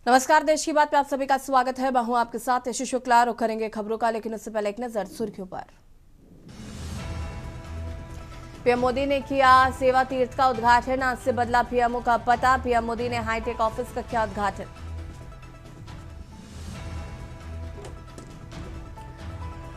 नमस्कार, देश की बात पे आप सभी का स्वागत है। मैं हूं आपके साथ यशु शुक्ला और करेंगे खबरों का, लेकिन उससे पहले एक नजर सुर्खियों पर। पीएम मोदी ने किया सेवा तीर्थ का उद्घाटन। आज से बदला पीएमओ का पता। पीएम मोदी ने हाईटेक ऑफिस का किया उद्घाटन।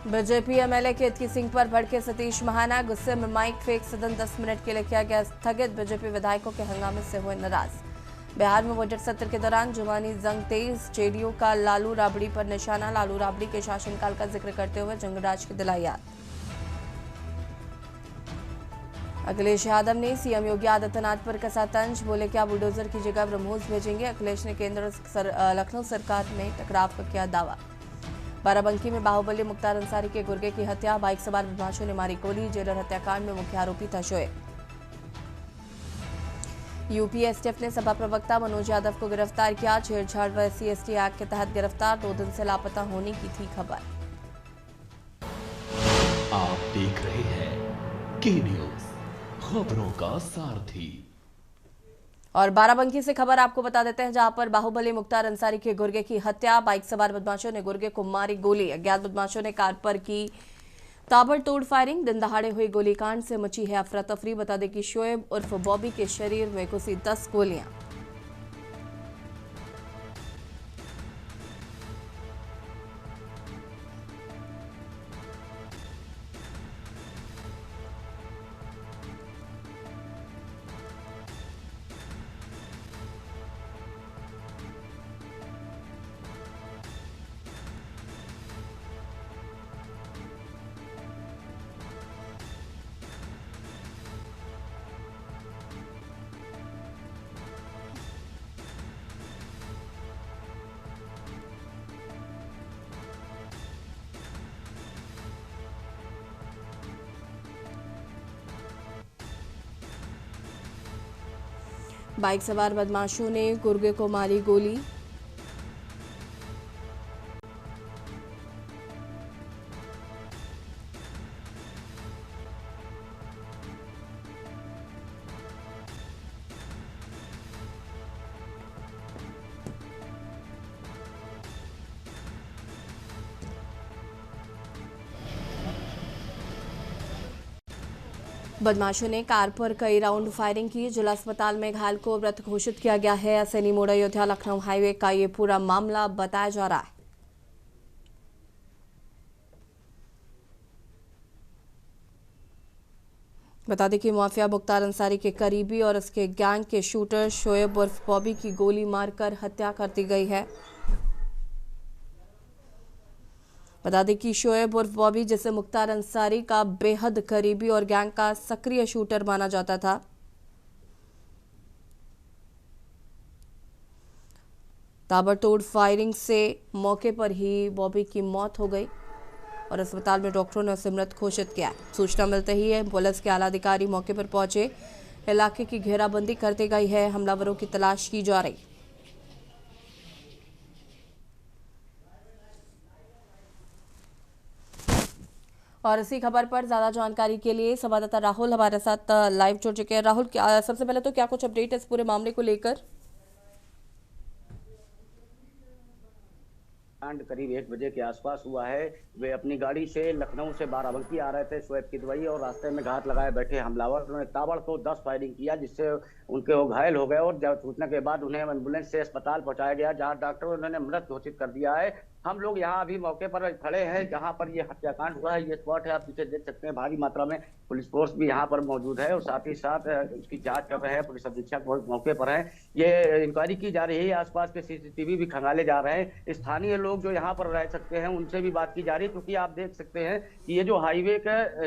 बीजेपी एमएलए केतकी सिंह पर भड़के सतीश महाना। गुस्से में माइक फेंक सदन 10 मिनट के लिए किया गया स्थगित। बीजेपी विधायकों के हंगामे से हुए नाराज। बिहार में बजट सत्र के दौरान जुबानी जंग तेज। जेडीयू का लालू राबड़ी पर निशाना। लालू राबड़ी के शासनकाल का जिक्र करते हुए जंगराज की दिलाई याद। अखिलेश यादव ने सीएम योगी आदित्यनाथ पर कसा तंज। बोले क्या बुलडोजर की जगह ब्रह्मोस भेजेंगे। अखिलेश ने केंद्र लखनऊ सरकार में टकराव का किया दावा। बाराबंकी में बाहुबली मुख्तार अंसारी के गुर्गे की हत्या। बाइक सवार बदमाशों ने मारी गोली। जेलर हत्याकांड में मुख्य आरोपी था शोएब। यूपी एसटीएफ ने सपा प्रवक्ता मनोज यादव को गिरफ्तार किया। छेड़छाड़ व SC/ST एक्ट के तहत गिरफ्तार। 2 दिन से लापता होने की थी खबर। आप देख रहे हैं के न्यूज, खबरों का सारथी। और बाराबंकी से खबर आपको बता देते हैं, जहां पर बाहुबली मुख्तार अंसारी के गुर्गे की हत्या। बाइक सवार बदमाशों ने गुर्गे को मारी गोली। अज्ञात बदमाशों ने कार पर की ताबड़तोड़ फायरिंग। दिन दहाड़े हुई गोलीकांड से मची है अफरा तफरी। बता दें कि शोएब उर्फ बॉबी के शरीर में घुसी 10 गोलियां। बाइक सवार बदमाशों ने गुर्गे को मारी गोली। बदमाशों ने कार पर कई राउंड फायरिंग की। जिला अस्पताल में घायल को मृत घोषित किया गया है। असैनी मोड़ अयोध्या लखनऊ हाईवे का ये पूरा मामला बताया जा रहा है। बता दें कि माफिया मुख्तार अंसारी के करीबी और उसके गैंग के शूटर शोएब उर्फ बॉबी की गोली मारकर हत्या कर दी गई है। बता दें कि शोएब उर्फ बॉबी, जिसे मुख्तार अंसारी का बेहद करीबी और गैंग का सक्रिय शूटर माना जाता था, ताबड़तोड़ फायरिंग से मौके पर ही बॉबी की मौत हो गई और अस्पताल में डॉक्टरों ने उसे मृत घोषित किया। सूचना मिलते ही पुलिस के आला अधिकारी मौके पर पहुंचे। इलाके की घेराबंदी कर दी गई है। हमलावरों की तलाश की जा रही। और इसी खबर पर ज्यादा जानकारी के लिए संवाददाता राहुल हमारे साथ लाइव जुड़ चुके हैं। राहुल, सबसे पहले तो क्या कुछ अपडेट है इस पूरे मामले को लेकर? कांड करीब 1 बजे के आसपास हुआ है। वे अपनी गाड़ी से लखनऊ से बाराबंकी आ रहे थे शोएब की दवाई, और रास्ते में घात लगाए बैठे हमलावर उन्होंने ताबड़तोड़ 10 फायरिंग किया, जिससे उनके वो घायल हो गए। और जब सूचना के बाद उन्हें एम्बुलेंस से अस्पताल पहुंचाया गया, जहां डॉक्टरों ने उन्हें मृत घोषित कर दिया है। हम लोग यहाँ अभी मौके पर खड़े हैं जहाँ पर ये हत्याकांड हुआ है। ये स्पॉट है, आप पीछे देख सकते हैं। भारी मात्रा में पुलिस फोर्स भी यहाँ पर मौजूद है और साथ ही साथ उसकी जांच कर रहे हैं। पुलिस अधीक्षक मौके पर है। ये इंक्वायरी की जा रही है। आसपास के CCTV भी खंगाले जा रहे हैं। स्थानीय लोग जो यहाँ पर रह सकते हैं उनसे भी बात की जा रही है, क्योंकि आप देख सकते हैं कि ये जो हाईवे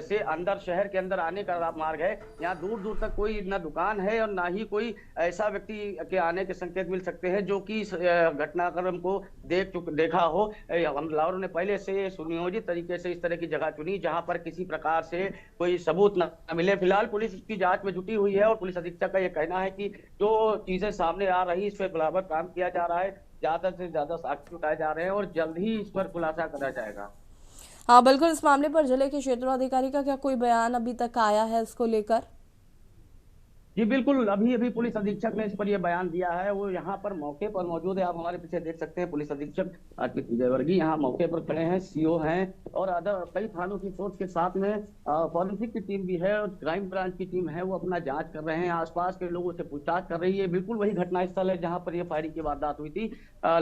से अंदर शहर के अंदर आने का मार्ग है, यहाँ दूर दूर तक कोई न दुकान है और ना ही कोई ऐसा व्यक्ति के आने के संकेत मिल सकते हैं जो कि घटनाक्रम को देखा हो। हमलावरों ने पहले से सुनियोजित तरीके से इस तरह की जगह चुनी जहां पर किसी प्रकार से कोई सबूत न मिले। फिलहाल पुलिस इसकी जांच में जुटी हुई है और पुलिस अधीक्षक का यह कहना है कि जो चीजें सामने आ रही इस पर बराबर काम किया जा रहा है। ज्यादा से ज्यादा साक्ष्य उठाए जा रहे हैं और जल्द ही इस पर खुलासा करा जाएगा। हाँ बिल्कुल, इस मामले पर जिले के क्षेत्राधिकारी का क्या कोई बयान अभी तक आया है इसको लेकर? जी बिल्कुल, अभी अभी पुलिस अधीक्षक ने इस पर यह बयान दिया है। वो यहाँ पर मौके पर मौजूद है, आप हमारे पीछे देख सकते हैं। पुलिस अधीक्षक अर्पित विजयवर्गीय यहाँ मौके पर खड़े हैं, सीओ हैं और अदर कई थानों की फोर्स के साथ में फॉरेंसिक की टीम भी है और क्राइम ब्रांच की टीम है। वो अपना जांच कर रहे हैं, आसपास के लोगों से पूछताछ कर रही है। बिल्कुल वही घटनास्थल है जहाँ पर यह फायरिंग की वारदात हुई थी।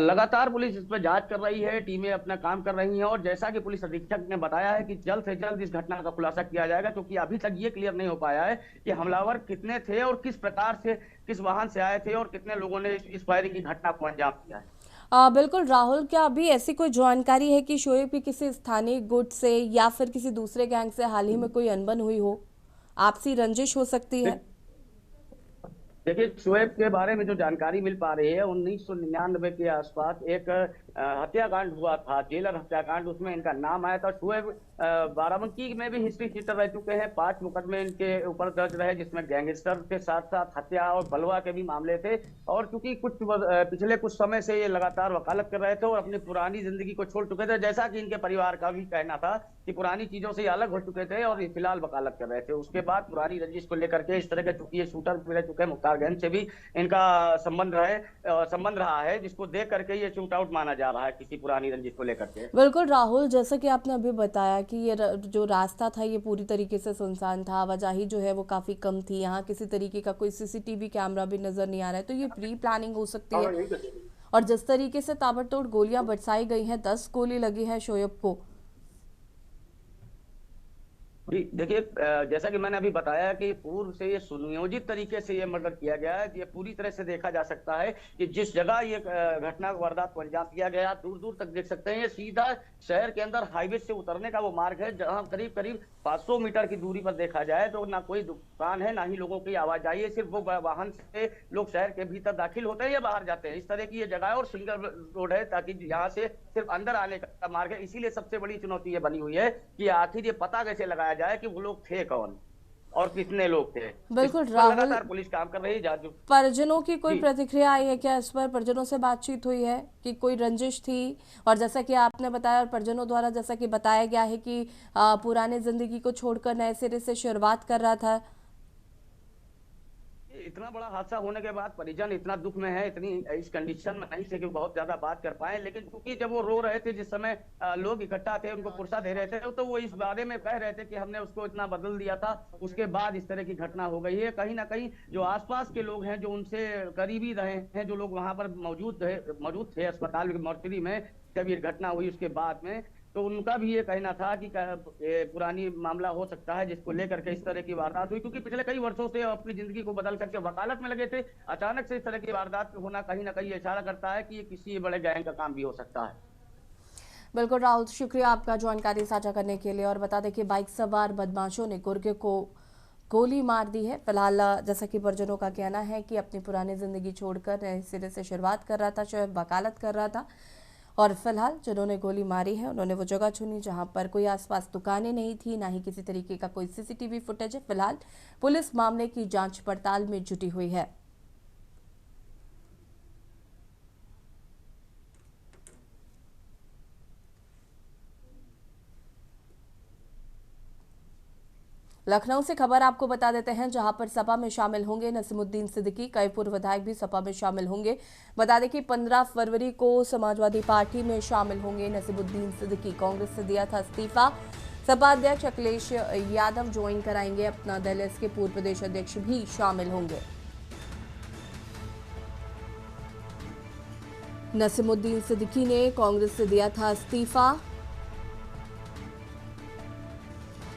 लगातार पुलिस इस पर जांच कर रही है, टीमें अपना काम कर रही हैं और जैसा कि पुलिस अधीक्षक ने बताया है कि जल्द से जल्द इस घटना का खुलासा किया जाएगा, क्योंकि अभी तक ये क्लियर नहीं हो पाया है कि हमलावर कितने थे और किस प्रकार से, किस वाहन से आए थे और कितने लोगों ने इस फायरिंग की घटना को अंजाम दिया है। बिल्कुल राहुल, क्या अभी ऐसी कोई जानकारी है कि शोएब की किसी स्थानीय गुट से या फिर किसी दूसरे गैंग से हाल ही में कोई अनबन हुई हो, आपसी रंजिश हो सकती है? देखिए, शोएब के बारे में जो जानकारी मिल पा रही है, 1999 के आसपास एक हत्याकांड हुआ था, जेलर हत्याकांड। उसमें इनका नाम आया था। शोएब बाराबंकी में भी हिस्ट्री शीटर रह चुके हैं। 5 मुकदमे इनके ऊपर दर्ज रहे, जिसमें गैंगस्टर के साथ साथ हत्या और बलवा के भी मामले थे। और चूंकि पिछले कुछ समय से ये लगातार वकालत कर रहे थे और अपनी पुरानी जिंदगी को छोड़ चुके थे, जैसा कि इनके परिवार का भी कहना था कि पुरानी चीजों से ये अलग हो चुके थे और फिलहाल वकालत कर रहे थे। उसके बाद पुरानी रंजिश को लेकर के इस तरह के, चूंकि ये शूटर भी रह चुके हैं, मुख्तार गंज से भी इनका संबंध रहा है, जिसको देख करके ये शूट आउट माना जा रहा है किसी पुरानी रंजिश को लेकर के। बिल्कुल राहुल, जैसा कि आपने अभी बताया कि ये जो रास्ता था ये पूरी तरीके से सुनसान था, आवाजाही जो है वो काफी कम थी, यहाँ किसी तरीके का कोई सीसीटीवी कैमरा भी नजर नहीं आ रहा है, तो ये प्री प्लानिंग हो सकती है। और जिस तरीके से ताबड़तोड़ गोलियां बरसाई गई हैं, 10 गोली लगी है शोएब को। जी देखिए, जैसा कि मैंने अभी बताया कि पूर्व से ये सुनियोजित तरीके से ये मर्डर किया गया है। ये पूरी तरह से देखा जा सकता है कि जिस जगह ये घटना वारदात को अंजाम दिया गया, दूर दूर तक देख सकते हैं। ये सीधा शहर के अंदर हाईवे से उतरने का वो मार्ग है, जहां करीब करीब 500 मीटर की दूरी पर देखा जाए तो ना कोई दुकान है, ना ही लोगों की आवाजाही है। सिर्फ वो वाहन से लोग शहर के भीतर दाखिल होते हैं या बाहर जाते हैं, इस तरह की ये जगह है। और सिंगल रोड है, ताकि यहाँ से सिर्फ अंदर आने का मार्ग है। इसीलिए सबसे बड़ी चुनौती ये बनी हुई है कि आखिर ये पता कैसे लगाया जाए कि वो लोग थे कौन और कितने लोग थे। बिल्कुल इस पर राहुल, लगातार पुलिस काम कर रही है। परिजनों की कोई जी प्रतिक्रिया आई है क्या इस पर? परिजनों से बातचीत हुई है कि कोई रंजिश थी? और जैसा कि आपने बताया और परिजनों द्वारा जैसा कि बताया गया है कि पुराने जिंदगी को छोड़कर नए सिरे से शुरुआत कर रहा था। इतना बड़ा हादसा होने के बाद परिजन इतना दुख में है, इतनी इस कंडीशन में नहीं थे कि बहुत ज्यादा बात कर पाए। लेकिन क्योंकि जब वो रो रहे थे, जिस समय लोग इकट्ठा थे, उनको पुरसा दे रहे थे, तो वो इस बारे में कह रहे थे कि हमने उसको इतना बदल दिया था, उसके बाद इस तरह की घटना हो गई है। कहीं ना कहीं जो आसपास के लोग हैं, जो उनसे करीबी रहे हैं, जो लोग वहां पर मौजूद थे अस्पताल की मॉर्चरी में जब ये घटना हुई, उसके बाद में, तो उनका भी ये कहना था कि पुरानी मामला हो सकता है जिसको लेकर के इस तरह की वारदात हुई। क्योंकि पिछले कई वर्षों से अपनी जिंदगी को बदल करके वकालत में लगे थे, अचानक से इस तरह की वारदात होना कहीं ना कहीं इशारा करता है कि ये किसी बड़े गैंग का काम भी हो सकता है। बिल्कुल राहुल, शुक्रिया आपका जानकारी साझा करने के लिए। और बता दें कि बाइक सवार बदमाशों ने गुर्गे को गोली मार दी है। फिलहाल जैसा कि परिजनों का कहना है कि अपनी पुरानी जिंदगी छोड़कर नए सिरे से शुरुआत कर रहा था, शोएब वकालत कर रहा था। और फिलहाल जिन्होंने गोली मारी है उन्होंने वो जगह चुनी जहां पर कोई आसपास दुकानें नहीं थी, ना ही किसी तरीके का कोई सीसीटीवी फुटेज है। फिलहाल पुलिस मामले की जांच पड़ताल में जुटी हुई है। लखनऊ से खबर आपको बता देते हैं, जहां पर सपा में शामिल होंगे नसीमुद्दीन सिद्दीकी। कई पूर्व विधायक भी सपा में शामिल होंगे। बता दें कि 15 फरवरी को समाजवादी पार्टी में शामिल होंगे नसीमुद्दीन सिद्दीकी। कांग्रेस से दिया था इस्तीफा। सपा अध्यक्ष अखिलेश यादव ज्वाइन कराएंगे अपना दल। इसके पूर्व प्रदेश अध्यक्ष भी शामिल होंगे। नसीमुद्दीन सिद्दीकी ने कांग्रेस से दिया था इस्तीफा।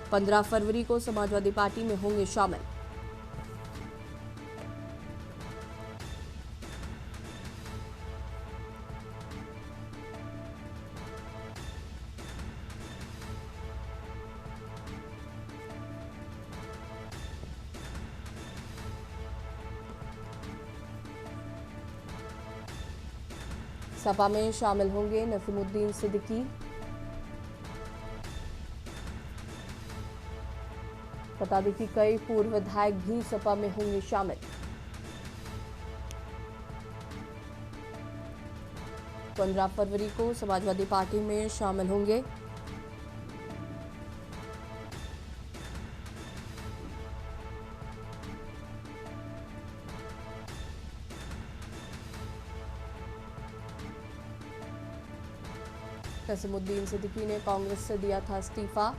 15 फरवरी को समाजवादी पार्टी में होंगे शामिल। सपा में शामिल होंगे नसीमुद्दीन सिद्दीकी। बता दें कि कई पूर्व विधायक भी सपा में होंगे शामिल। 15 फरवरी को समाजवादी पार्टी में शामिल होंगे। नसीमुद्दीन सिद्दीकी ने कांग्रेस से दिया था इस्तीफा।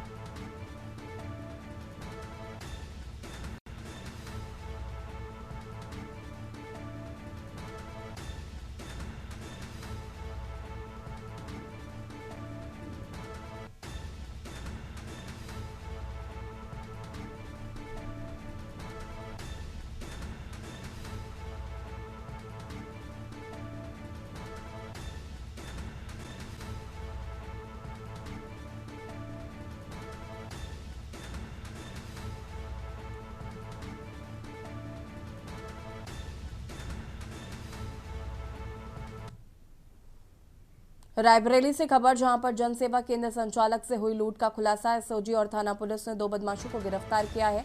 रायबरेली से खबर, जहां पर जनसेवा केंद्र संचालक से हुई लूट का खुलासा। एसओजी और थाना पुलिस ने 2 बदमाशों को गिरफ्तार किया है।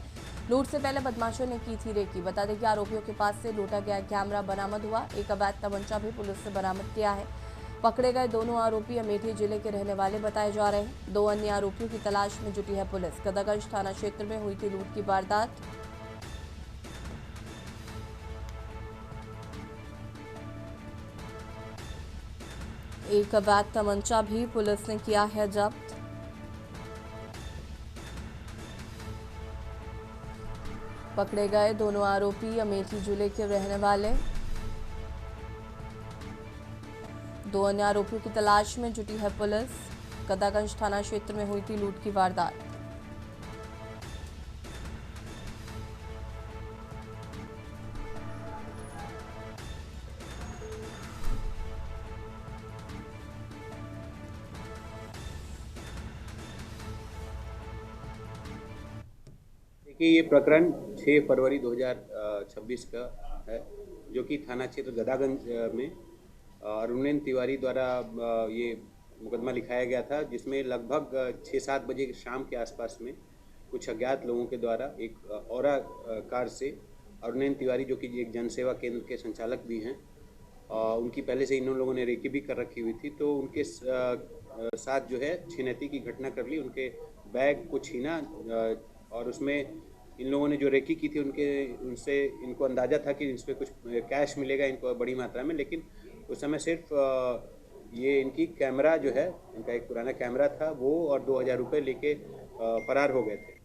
लूट से पहले बदमाशों ने की थी रेकी। बता दें कि आरोपियों के पास से लूटा गया कैमरा बरामद हुआ। एक अवैध तमंचा भी पुलिस ने बरामद किया है। पकड़े गए दोनों आरोपी अमेठी जिले के रहने वाले बताए जा रहे हैं। 2 अन्य आरोपियों की तलाश में जुटी है पुलिस। गदागंज थाना क्षेत्र में हुई थी लूट की वारदात। एक अवैध तमंचा भी पुलिस ने किया है जब्त। पकड़े गए दोनों आरोपी अमेठी जिले के रहने वाले। 2 अन्य आरोपियों की तलाश में जुटी है पुलिस। गदागंज थाना क्षेत्र में हुई थी लूट की वारदात। कि ये प्रकरण 6 फरवरी 2026 का है, जो कि थाना क्षेत्र गदागंज में अरुणेन तिवारी द्वारा ये मुकदमा लिखाया गया था, जिसमें लगभग 6-7 बजे शाम के आसपास में कुछ अज्ञात लोगों के द्वारा एक औरा कार से अरुणेन तिवारी, जो कि एक जनसेवा केंद्र के संचालक भी हैं, उनकी पहले से इन लोगों ने रेकी भी कर रखी हुई थी, तो उनके साथ जो है छिनैती की घटना कर ली। उनके बैग को छीना और उसमें इन लोगों ने जो रेकी की थी उनसे इनको अंदाज़ा था कि इस पर कुछ कैश मिलेगा इनको बड़ी मात्रा में, लेकिन उस समय सिर्फ ये इनकी कैमरा जो है, इनका एक पुराना कैमरा था, वो और 2000 रुपये लेके फरार हो गए थे।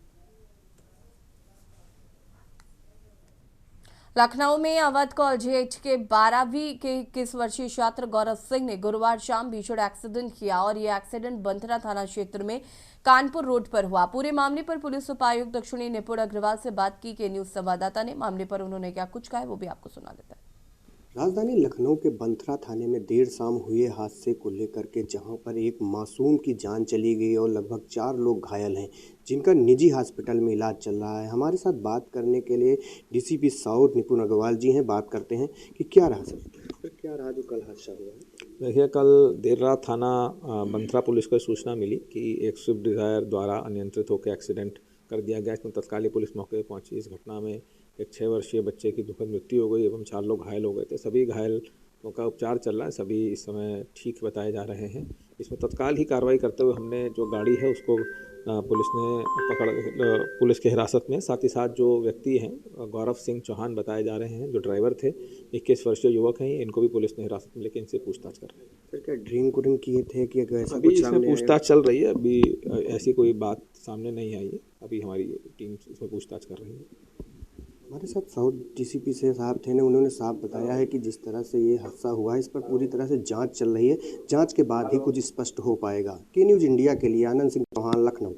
लखनऊ में अवध कॉलेज के 12वीं के 21 वर्षीय छात्र गौरव सिंह ने गुरुवार शाम भीषण एक्सीडेंट किया और यह एक्सीडेंट बंथरा थाना क्षेत्र में कानपुर रोड पर हुआ। पूरे मामले पर पुलिस उपायुक्त दक्षिणी निपुण अग्रवाल से बात की के न्यूज संवाददाता ने। मामले पर उन्होंने क्या कुछ कहा है वो भी आपको सुना देता है। राजधानी लखनऊ के बंथरा थाने में देर शाम हुए हादसे को लेकर के, जहां पर एक मासूम की जान चली गई और लगभग 4 लोग घायल हैं, जिनका निजी हॉस्पिटल में इलाज चल रहा है। हमारे साथ बात करने के लिए डीसीपी साउथ निपुण अग्रवाल जी हैं। बात करते हैं कि क्या रहा सर, क्या रहा जो कल हादसा हुआ है। देखिए, कल देर रात थाना बंथरा पुलिस को सूचना मिली कि एक स्विफ्ट डिज़ायर द्वारा अनियंत्रित होकर एक्सीडेंट कर दिया गया। इसमें तत्कालीन पुलिस मौके पर पहुंची। इस घटना में एक 6 वर्षीय बच्चे की दुखद मृत्यु हो गई एवं 4 लोग घायल हो गए थे। सभी घायलों का उपचार चल रहा है, सभी इस समय ठीक बताए जा रहे हैं। इसमें तत्काल ही कार्रवाई करते हुए हमने जो गाड़ी है उसको पुलिस ने पुलिस के हिरासत में, साथ ही साथ जो व्यक्ति हैं गौरव सिंह चौहान बताए जा रहे हैं, जो ड्राइवर थे, 21 वर्षीय युवक हैं, इनको भी पुलिस ने हिरासत में लेके इनसे पूछताछ कर रहे हैं। सर, क्या ड्रिंक व्रिंक किए थे कि ऐसा अभी कुछ इसमें पूछताछ चल रही है। अभी ऐसी कोई बात सामने नहीं आई है। अभी हमारी टीम इसमें पूछताछ कर रही है। हमारे साथ साउथ डीसीपी से साहब थे, उन्होंने साफ बताया है कि जिस तरह से ये हादसा हुआ है, इस पर पूरी तरह से जांच चल रही है। जांच के बाद ही कुछ स्पष्ट हो पाएगा। के न्यूज इंडिया के लिए आनंद सिंह चौहान, लखनऊ।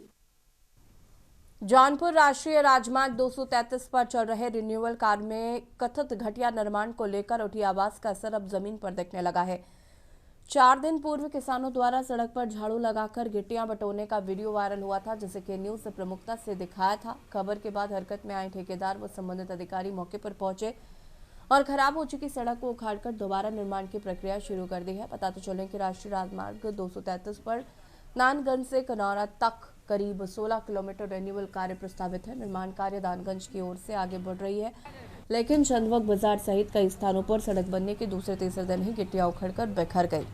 जौनपुर राष्ट्रीय राजमार्ग 233 पर चल रहे रिन्यूअल कार्य में कथित घटिया निर्माण को लेकर उठी आवाज का असर अब जमीन पर दिखने लगा है। 4 दिन पूर्व किसानों द्वारा सड़क पर झाड़ू लगाकर गिट्टियां बटोरने का वीडियो वायरल हुआ था, जिसे के न्यूज से प्रमुखता से दिखाया था। खबर के बाद हरकत में आए ठेकेदार व संबंधित अधिकारी मौके पर पहुंचे और खराब हो चुकी सड़क को उखाड़कर दोबारा निर्माण की प्रक्रिया शुरू कर दी है। पता तो चले कि राष्ट्रीय राजमार्ग 233 पर नानगंज से कनौरा तक करीब 16 किलोमीटर रिन्यूअल कार्य प्रस्तावित है। निर्माण कार्य दानगंज की ओर से आगे बढ़ रही है, लेकिन चंदवक बाजार सहित कई स्थानों पर सड़क बनने के दूसरे-तीसरे दिन ही गिट्टियां उखड़कर बिखर गई।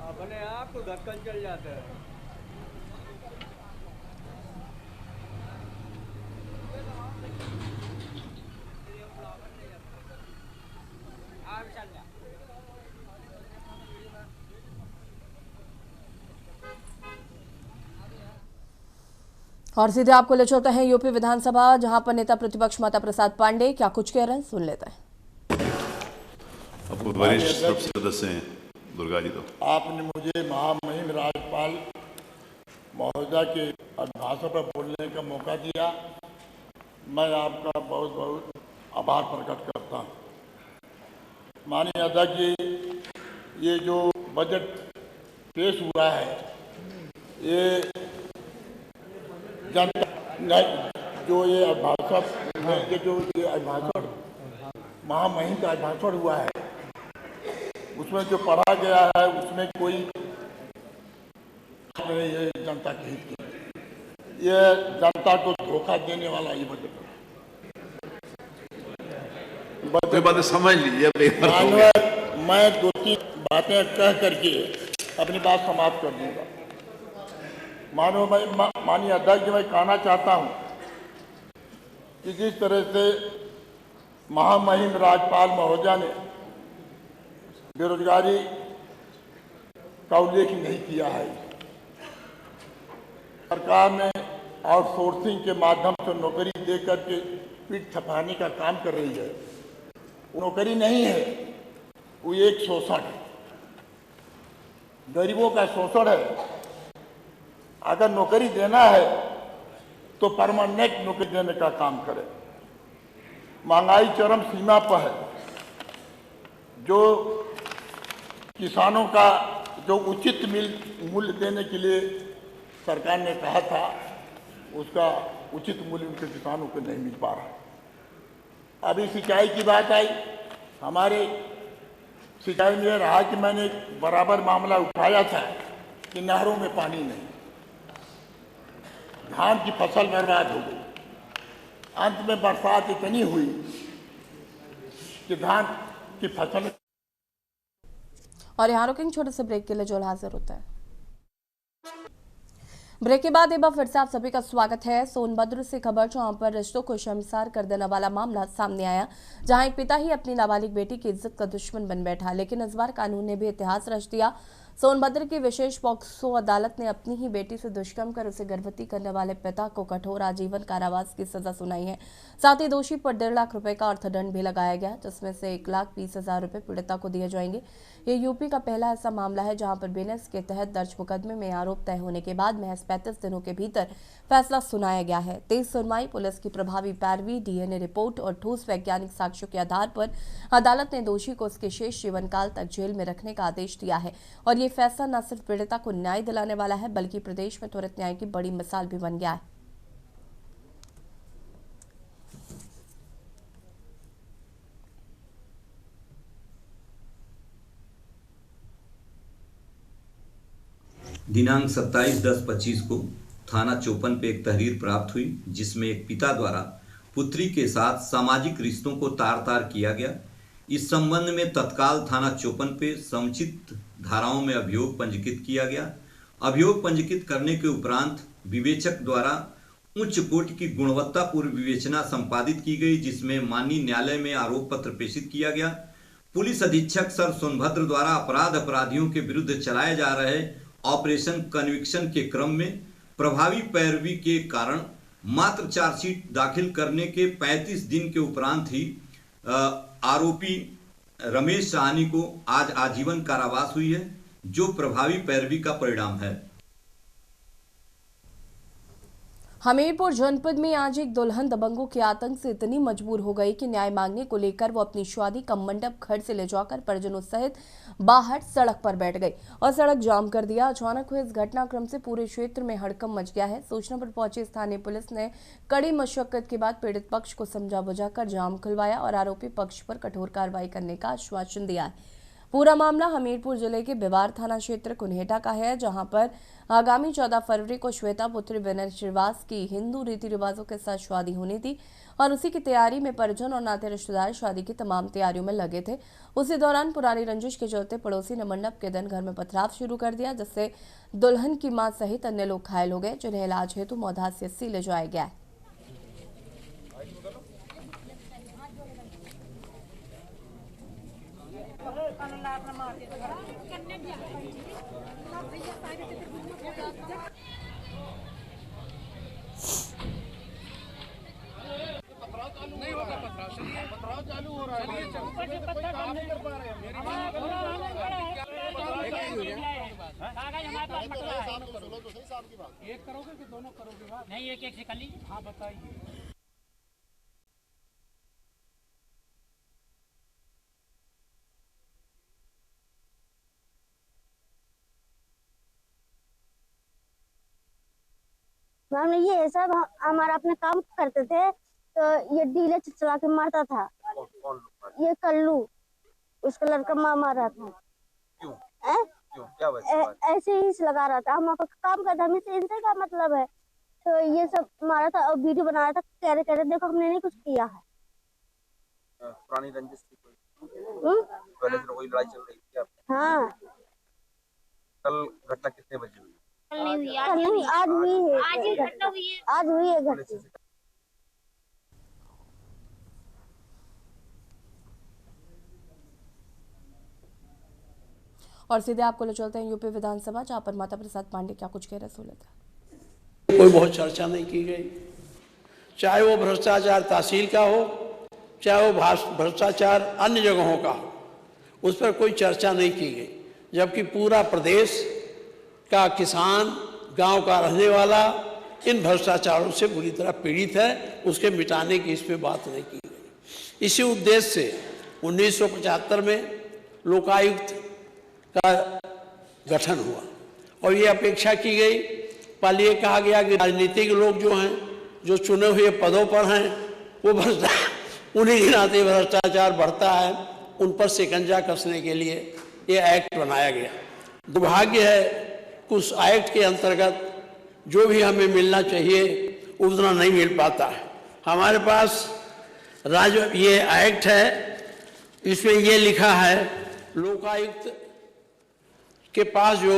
अपने आप को धक्कन चल जाता है। आप और सीधे आपको ले चलते हैं यूपी विधानसभा, जहां पर नेता प्रतिपक्ष माता प्रसाद पांडे क्या कुछ कह रहे हैं, सुन लेते हैं। अब वरिष्ठ सदस्य हैं दुर्गा जी। तो आपने मुझे महामहिम राज्यपाल महोदया के अभिभाषण पर बोलने का मौका दिया, मैं आपका बहुत बहुत आभार प्रकट करता हूँ। माननीय अध्यक्ष जी, ये जो बजट पेश हुआ है, ये जनता जो ये अभिभाषण जो ये अभिभाषण महामहिम का अभिभाषण हुआ है, उसमें जो पढ़ा गया है उसमें कोई नहीं, ये जनता के हित की, ये जनता को धोखा देने वाला ये बजट बातें समझ लीजिए। मैं 2-3 बातें कह करके अपनी बात समाप्त कर दूंगा। माननीय अध्यक्ष, मैं कहना चाहता हूं कि जिस तरह से महामहिम राज्यपाल महोदया ने बेरोजगारी का उल्लेख नहीं किया है, सरकार ने आउटसोर्सिंग के माध्यम से नौकरी देकर के पीठ थपथपाने का काम कर रही है। वो नौकरी नहीं है, वो एक शोषण है, गरीबों का शोषण है। अगर नौकरी देना है तो परमानेंट नौकरी देने का काम करे। महंगाई चरम सीमा पर है। जो किसानों का जो उचित मूल्य देने के लिए सरकार ने कहा था, उसका उचित मूल्य उनके किसानों को नहीं मिल पा रहा। अभी सिंचाई की बात आई, हमारे सिंचाई में रहा कि मैंने बराबर मामला उठाया था कि नहरों में पानी नहीं, धान की फसल बर्बाद हो गई। अंत में बरसात इतनी हुई कि धान की फसल। और यहाँ रुकेंगे छोटे से ब्रेक के लिए, जो हाजिर होता है। ब्रेक के बाद एक बार फिर से आप सभी का स्वागत है। सोनभद्र से खबर, जहां पर रिश्तों को शर्मसार कर देने वाला मामला सामने आया, जहां एक पिता ही अपनी नाबालिग बेटी की इज्जत का दुश्मन बन बैठा। लेकिन इस बार कानून ने भी इतिहास रच दिया। सोनभद्र की विशेष पॉक्सो अदालत ने अपनी ही बेटी से दुष्कर्म कर उसे गर्भवती करने वाले पिता को कठोर आजीवन कारावास की सजा सुनाई है। साथ ही दोषी पर 1.5 लाख रुपए का अर्थदंड भी लगाया गया, जिसमें से 1,20,000 रुपए पीड़िता को दिए जाएंगे। ये यूपी का पहला ऐसा मामला है जहां पर बीएनएस के तहत दर्ज मुकदमे में आरोप तय होने के बाद महज 35 दिनों के भीतर फैसला सुनाया गया है। तेज सुनवाई, पुलिस की प्रभावी पैरवी, डीएनए रिपोर्ट और ठोस वैज्ञानिक साक्ष्यों के आधार पर अदालत ने दोषी को उसके शेष जीवन काल तक जेल में रखने का आदेश दिया है। और ये फैसला न सिर्फ पीड़िता को न्याय दिलाने वाला है, बल्कि प्रदेश में त्वरित न्याय की बड़ी मिसाल भी बन गया है। दिनांक 27/10/25 को थाना चौपन पे एक तहरीर प्राप्त हुई, जिसमें एक पिता द्वारा पुत्री के साथ सामाजिक रिश्तों को तार-तार किया गया। इस संबंध में तत्काल थाना चौपन पे समुचित धाराओं में अभियोग पंजीकृत किया गया। अभियोग पंजीकृत करने के उपरांत विवेचक द्वारा उच्च कोटि की गुणवत्तापूर्ण विवेचना संपादित की गई, जिसमें माननीय न्यायालय में आरोप पत्र प्रेषित किया गया। पुलिस अधीक्षक सर सोनभद्र द्वारा अपराधियों के विरुद्ध चलाए जा रहे ऑपरेशन कन्विक्शन के क्रम में प्रभावी पैरवी के कारण मात्र चार्जशीट दाखिल करने के 35 दिन के उपरांत ही आरोपी रमेश साहनी को आज आजीवन कारावास हुई है, जो प्रभावी पैरवी का परिणाम है। हमीरपुर जनपद में आज एक दुल्हन दबंगों के आतंक से इतनी मजबूर हो गई कि न्याय मांगने को लेकर वो अपनी शादी का मंडप घर से ले जाकर परिजनों सहित बाहर सड़क पर बैठ गई और सड़क जाम कर दिया। अचानक हुए इस घटनाक्रम से पूरे क्षेत्र में हड़कंप मच गया है। सूचना पर पहुंची स्थानीय पुलिस ने कड़ी मशक्कत के बाद पीड़ित पक्ष को समझा बुझाकर जाम खुलवाया और आरोपी पक्ष पर कठोर कार्रवाई करने का आश्वासन दिया है। पूरा मामला हमीरपुर जिले के बिवार थाना क्षेत्र कुन्हेटा का है, जहां पर आगामी 14 फरवरी को श्वेता पुत्री विनय श्रीवास की हिंदू रीति रिवाजों के साथ शादी होनी थी और उसी की तैयारी में परिजन और नाते रिश्तेदार शादी की तमाम तैयारियों में लगे थे। उसी दौरान पुरानी रंजिश के चलते पड़ोसी ने मंडप के दिन घर में पथराव शुरू कर दिया, जिससे दुल्हन की मां सहित अन्य लोग घायल हो गए, जिन्हें इलाज हेतु मौधा से ले जाया गया है। कागज हमारे पास मसला है। एक करोगे कि दोनों करोगे बात? नहीं, एक एक से कर लीजिए। हाँ बताइए। मैम ये सब हमारा अपने काम करते थे, तो ये डीले चला के मारता था। ये कल्लू, उसका लड़का मामा रहा था। क्यों? क्या ऐसे ही लगा रहा था। हम आपका काम करते, हमें इनसे क्या मतलब है? तो ये सब मारा था और वीडियो बना रहा था। कह रहे देखो हमने नहीं कुछ किया है। पुरानी रंजिश थी पहले से कोई लड़ाई चल रही थी? हाँ। कल घटना कितने बजे हुई? नहीं हुई, आज हुई है। आज हुई है घटना। और सीधे आपको ले चलते हैं यूपी विधानसभा, जहां पर माता प्रसाद पांडे क्या कुछ कह रहे सुन लेते हैं। कोई बहुत चर्चा नहीं की गई, चाहे वो भ्रष्टाचार तहसील का हो, चाहे वो भ्रष्टाचार अन्य जगहों का हो, उस पर कोई चर्चा नहीं की गई। जबकि पूरा प्रदेश का किसान, गांव का रहने वाला इन भ्रष्टाचारों से बुरी तरह पीड़ित है, उसके मिटाने की इस पर बात नहीं की गई। इसी उद्देश्य से 1975 में लोकायुक्त का गठन हुआ और ये अपेक्षा की गई, पहले ये कहा गया कि राजनीतिक लोग जो हैं, जो चुने हुए पदों पर हैं, वो उन्हीं के नाते भ्रष्टाचार बढ़ता है, उन पर शिकंजा कसने के लिए ये एक्ट बनाया गया। दुर्भाग्य है उस एक्ट के अंतर्गत जो भी हमें मिलना चाहिए उतना नहीं मिल पाता है। हमारे पास ये एक्ट है, इसमें ये लिखा है लोकायुक्त के पास जो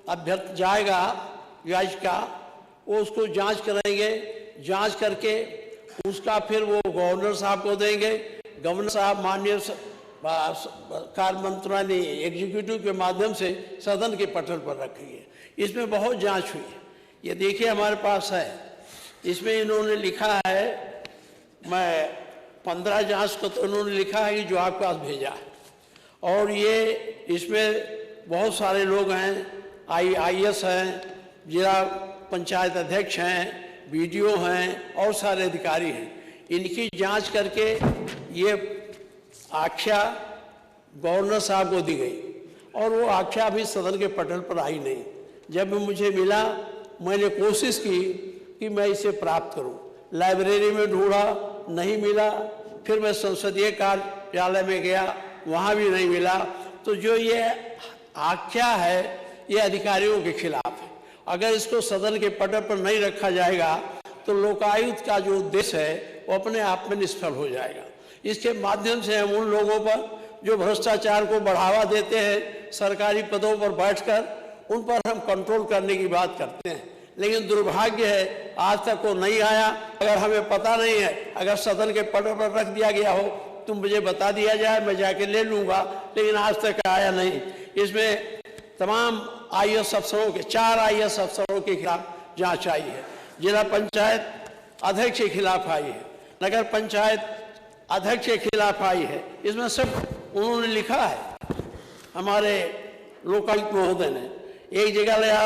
अभ्यर्थी जाएगा याचिका, वो उसको जांच करेंगे, जांच करके उसका फिर वो गवर्नर साहब को देंगे। गवर्नर साहब माननीय कार्य मंत्रालय एग्जीक्यूटिव के माध्यम से सदन के पटल पर रखेंगे। इसमें बहुत जांच हुई है, ये देखिए हमारे पास है। इसमें इन्होंने लिखा है, मैं 15 जांच को तो उन्होंने लिखा है कि जो आपके पास भेजा है, और ये इसमें बहुत सारे लोग हैं, IAS हैं, जिला पंचायत अध्यक्ष हैं, BDO हैं और सारे अधिकारी हैं। इनकी जांच करके ये आख्या गवर्नर साहब को दी गई और वो आख्या अभी सदन के पटल पर आई नहीं। जब मुझे मिला, मैंने कोशिश की कि मैं इसे प्राप्त करूं, लाइब्रेरी में ढूंढा, नहीं मिला, फिर मैं संसदीय कार्यालय में गया, वहां भी नहीं मिला। तो जो ये आख्या है ये अधिकारियों के खिलाफ है। अगर इसको सदन के पटल पर नहीं रखा जाएगा तो लोकायुक्त का जो उद्देश्य है वो अपने आप में निष्फल हो जाएगा। इसके माध्यम से हम उन लोगों पर जो भ्रष्टाचार को बढ़ावा देते हैं, सरकारी पदों पर बैठकर, उन पर हम कंट्रोल करने की बात करते हैं। लेकिन दुर्भाग्य है आज तक वो नहीं आया। अगर हमें पता नहीं है, अगर सदन के पटल पर रख दिया गया हो तो मुझे बता दिया जाए, मैं जाके ले लूँगा, लेकिन आज तक आया नहीं। इसमें तमाम IAS अफसरों के 4 IAS अफसरों के खिलाफ जांच आई है, जिला पंचायत अध्यक्ष के खिलाफ आई है, नगर पंचायत अध्यक्ष के खिलाफ आई है। इसमें सब उन्होंने लिखा है, हमारे लोकायुक्त महोदय ने एक जगह लिया,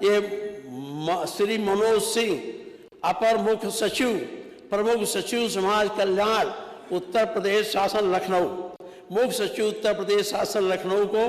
ये श्री मनोज सिंह अपर मुख्य सचिव, प्रमुख सचिव समाज कल्याण उत्तर प्रदेश शासन लखनऊ, मुख्य सचिव उत्तर प्रदेश शासन लखनऊ को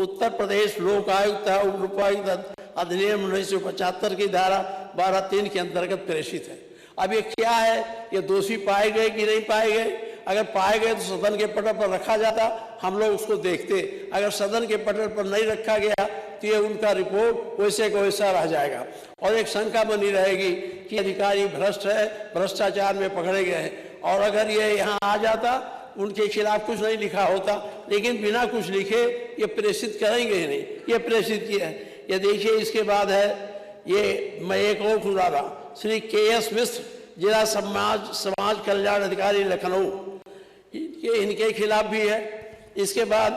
उत्तर प्रदेश लोक आयुक्त और उपायुक्त अधिनियम 1975 की धारा 12(3) के अंतर्गत प्रेषित है। अब ये क्या है, ये दोषी पाए गए कि नहीं पाए गए? अगर पाए गए तो सदन के पटल पर रखा जाता, हम लोग उसको देखते। अगर सदन के पटल पर नहीं रखा गया तो ये उनका रिपोर्ट वैसे को वैसा रह जाएगा और एक शंका बनी रहेगी कि अधिकारी भ्रष्ट है, भ्रष्टाचार में पकड़े गए हैं। और अगर ये यहाँ आ जाता, उनके खिलाफ कुछ नहीं लिखा होता, लेकिन बिना कुछ लिखे ये प्रेषित करेंगे ही नहीं, ये प्रेषित किया है। ये देखिए, इसके बाद है ये, मैं एक और सुना रहा, श्री KS मिश्र जिला समाज कल्याण अधिकारी लखनऊ, इनके खिलाफ भी है। इसके बाद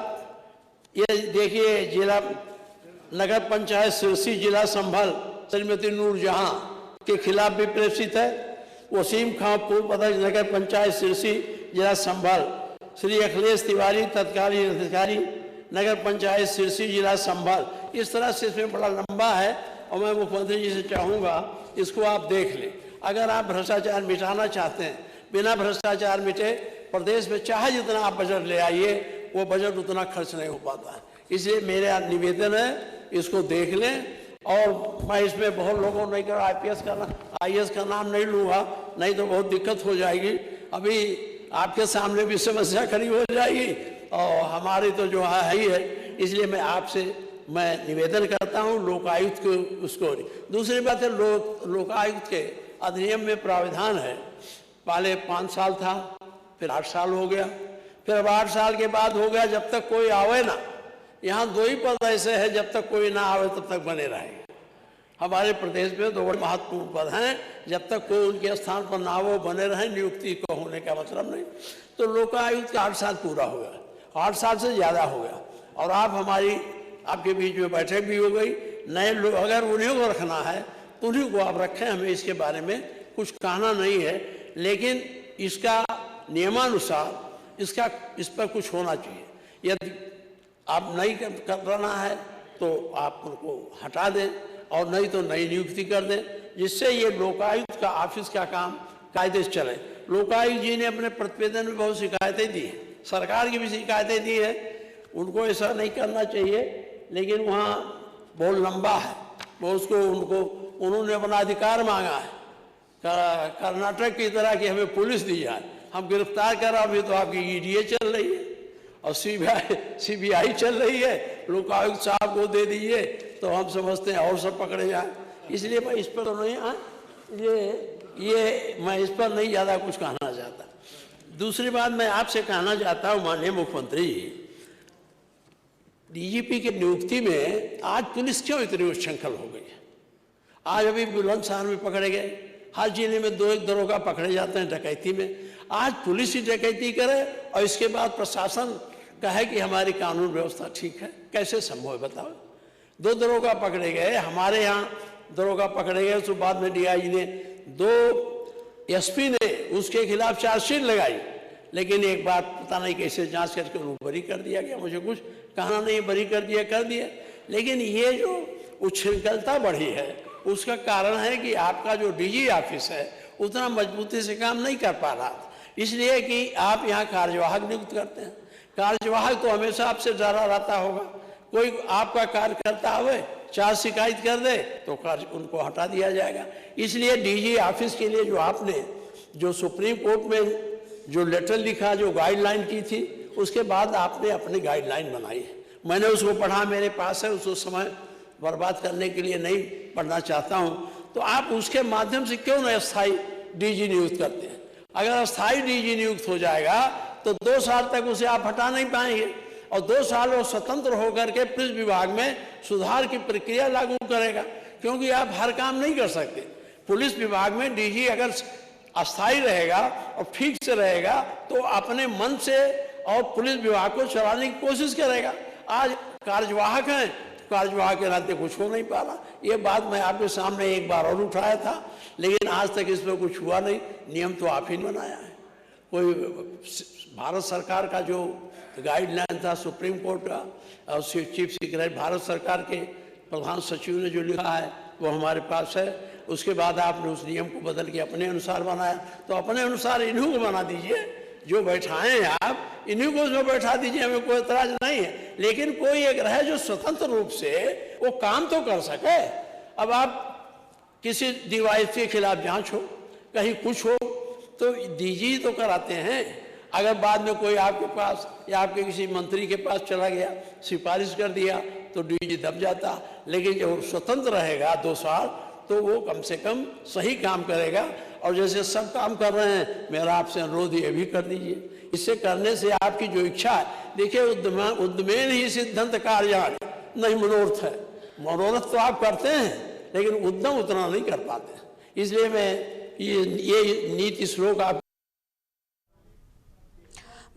ये देखिए, जिला नगर पंचायत सिरसी जिला संभल श्रीमती नूरजहां के खिलाफ भी प्रेषित है। वसीम खां पूर्व अध्यक्ष नगर पंचायत सिरसी जिला संभल, श्री अखिलेश तिवारी तत्कालीन अधिकारी नगर पंचायत सिरसी जिला संभल, इस तरह से इसमें बड़ा लंबा है और मैं मुख्यमंत्री जी से चाहूँगा इसको आप देख लें। अगर आप भ्रष्टाचार मिटाना चाहते हैं, बिना भ्रष्टाचार मिटे प्रदेश में चाहे जितना आप बजट ले आइए वो बजट उतना खर्च नहीं हो पाता है। इसलिए मेरा निवेदन है इसको देख लें। और मैं इसमें बहुत लोगों नहीं कर आईएएस का नाम नहीं लूँगा, नहीं तो बहुत दिक्कत हो जाएगी। अभी आपके सामने भी समस्या खड़ी हो जाएगी और हमारी तो जो है ही है। इसलिए मैं आपसे निवेदन करता हूँ लोकायुक्त को उसको। दूसरी बात है लोकायुक्त के अधिनियम में प्रावधान है, पहले 5 साल था, फिर 8 साल हो गया, फिर अब 8 साल के बाद हो गया जब तक कोई आवे ना। यहाँ 2 ही पद ऐसे हैं जब तक कोई ना आवे तब तक बने रहेंगे। हमारे प्रदेश में 2 बड़े महत्वपूर्ण पद हैं, जब तक कोई उनके स्थान पर ना हो बने रहे, नियुक्ति को होने का मतलब नहीं। तो लोकायुक्त का 8 साल पूरा हो गया, 8 साल से ज़्यादा हो गया और आपके बीच में बैठक भी हो गई। नए लोग अगर उन्हीं को रखना है तो उन्हीं को आप रखें, हमें इसके बारे में कुछ कहना नहीं है, लेकिन इसका नियमानुसार इस पर कुछ होना चाहिए। यदि आप नहीं करना है तो आप उनको हटा दें और नहीं तो नई नियुक्ति कर दें, जिससे ये लोकायुक्त का ऑफिस का काम कायदे से चले। लोकायुक्त जी ने अपने प्रतिवेदन में बहुत शिकायतें दी हैं, सरकार की भी शिकायतें दी है, उनको ऐसा नहीं करना चाहिए, लेकिन वहाँ बहुत लंबा है वो उन्होंने अपना अधिकार मांगा है कर्नाटक की तरह कि हमें पुलिस दी जाए, हम गिरफ्तार कर रहे। अभी तो आपकी ईडीए चल रही है और सीबीआई चल रही है, लोकायुक्त साहब को दे दीजिए तो हम समझते हैं और सब पकड़े जाए। इसलिए मैं इस पर तो नहीं मैं इस पर नहीं ज़्यादा कुछ कहना चाहता। दूसरी बात मैं आपसे कहना चाहता हूँ माननीय मुख्यमंत्री, डीजीपी की नियुक्ति में आज पुलिस क्यों इतनी उच्छृंखल हो गई है? आज अभी बुलंदशहर में पकड़े गए, हर जिले में 2-1 दरोगा पकड़े जाते हैं डकैती में। आज पुलिस ही डकैती करे और इसके बाद प्रशासन कहे कि हमारी कानून व्यवस्था ठीक है, कैसे संभव है बताओ? 2 दरोगा पकड़े गए, हमारे यहाँ दरोगा पकड़े गए, उसके बाद में डीआईजी ने 2 एसपी ने उसके खिलाफ चार्जशीट लगाई, लेकिन एक बार पता नहीं कैसे जांच करके उनको बरी कर दिया गया। मुझे कुछ कहना नहीं, बरी कर दिया। लेकिन ये जो उच्छृंखलता बढ़ी है उसका कारण है कि आपका जो डीजी ऑफिस है उतना मजबूती से काम नहीं कर पा रहा, इसलिए कि आप यहाँ कार्यवाहक नियुक्त करते हैं। कार्यवाहक तो हमेशा आपसे डरा रहता होगा, कोई आपका कार्यकर्ता आवे 4 शिकायत कर दे तो उनको हटा दिया जाएगा। इसलिए डीजी ऑफिस के लिए जो आपने जो सुप्रीम कोर्ट में जो लेटर लिखा, जो गाइडलाइन की थी, उसके बाद आपने अपनी गाइडलाइन बनाई है। मैंने उसको पढ़ा, मेरे पास है, उसको समय बर्बाद करने के लिए नहीं पढ़ना चाहता हूँ। तो आप उसके माध्यम से क्यों न अस्थायी डीजी नियुक्त करते हैं? अगर अस्थायी डीजी नियुक्त हो जाएगा तो 2 साल तक उसे आप हटा नहीं पाएंगे और 2 साल वो स्वतंत्र होकर के पुलिस विभाग में सुधार की प्रक्रिया लागू करेगा, क्योंकि आप हर काम नहीं कर सकते। पुलिस विभाग में डीजी अगर अस्थायी रहेगा और फिक्स रहेगा तो अपने मन से और पुलिस विभाग को चलाने की कोशिश करेगा। आज कार्यवाहक हैं, कार्यवाहक के नाते कुछ हो नहीं पा रहा। ये बात मैं आपके सामने एक बार और उठाया था, लेकिन आज तक इसमें कुछ हुआ नहीं। नियम तो आप ही ने बनाया है। कोई भारत सरकार का जो गाइडलाइन था सुप्रीम कोर्ट का और चीफ सेक्रेटरी भारत सरकार के प्रधान सचिव ने जो लिखा है वो हमारे पास है। उसके बाद आपने उस नियम को बदल के अपने अनुसार बनाया, तो अपने अनुसार इन्हीं को बना दीजिए, जो बैठाए हैं आप इन्हीं को जो बैठा दीजिए, हमें कोई एतराज नहीं है। लेकिन कोई एक रहे जो स्वतंत्र रूप से वो काम तो कर सके। अब आप किसी डिवाइस के खिलाफ जांच हो, कहीं कुछ हो, तो डीजी तो कराते हैं। अगर बाद में कोई आपके पास या आपके किसी मंत्री के पास चला गया, सिफारिश कर दिया, तो डीजी दब जाता। लेकिन जब स्वतंत्र रहेगा 2 साल तो वो कम से कम सही काम करेगा। और जैसे सब काम कर रहे हैं, मेरा आपसे अनुरोध ये भी कर दीजिए। इससे करने से आपकी जो इच्छा है, देखिए उद्यमेन ही सिद्धंत कार्याण नहीं मनोरथ है। मनोरथ तो आप करते हैं लेकिन उद्यम उतना नहीं कर पाते। इसलिए मैं ये नीति श्लोक आप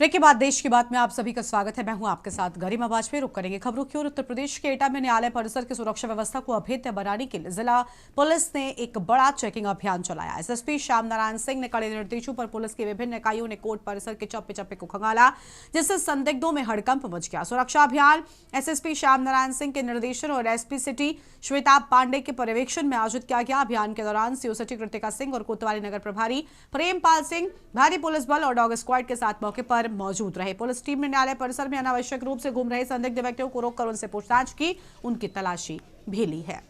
ब्रेक के बाद देश की बात में आप सभी का स्वागत है। मैं हूं आपके साथ गरिमा वाजपेयी। रुक करेंगे खबरों की ओर। उत्तर प्रदेश के एटा में न्यायालय परिसर की सुरक्षा व्यवस्था को अभेद्य बनाने के लिए जिला पुलिस ने एक बड़ा चेकिंग अभियान चलाया। एसएसपी श्याम नारायण सिंह ने कड़े निर्देशों पर पुलिस की विभिन्न इकाइयों ने कोर्ट परिसर के चप्पे चप्पे को खंगाला, जिससे संदिग्धों में हड़कंप मच गया। सुरक्षा अभियान एसएसपी श्याम नारायण सिंह के निर्देशन और एसपी सिटी श्वेता पांडे के पर्यवेक्षण में आयोजित किया गया। अभियान के दौरान सीओ सिटी कृतिका सिंह और कोतवाली नगर प्रभारी प्रेमपाल सिंह भारी पुलिस बल और डॉग स्क्वाड के साथ मौके पर मौजूद रहे। पुलिस टीम ने न्यायालय परिसर में अनावश्यक रूप से घूम रहे संदिग्ध व्यक्तियों को रोककर उनसे पूछताछ की, उनकी तलाशी भी ली है।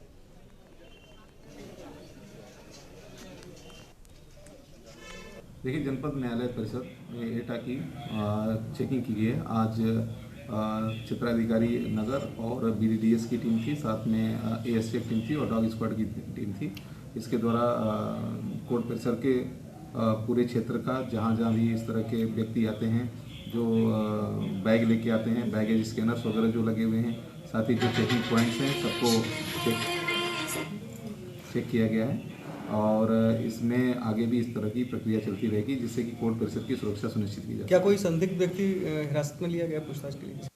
देखिए, जनपद न्यायालय परिसर में एटा की चेकिंग की गई है। आज क्षेत्राधिकारी नगर और बीडीडीएस की टीम थी, साथ में एएसएफ टीम थी और डॉग स्क्वाड की टीम थी। इसके द्वारा कोर्ट परिसर के पूरे क्षेत्र का जहाँ भी इस तरह के व्यक्ति आते हैं, जो बैग लेके आते हैं, बैगेज स्कैनर्स वगैरह जो लगे हुए हैं, साथ ही जो चेकिंग पॉइंट्स हैं सबको चेक किया गया है और इसमें आगे भी इस तरह की प्रक्रिया चलती रहेगी, जिससे कि कोर्ट परिसर की सुरक्षा सुनिश्चित की जाए। क्या कोई संदिग्ध व्यक्ति हिरासत में लिया गया पूछताछ के लिए?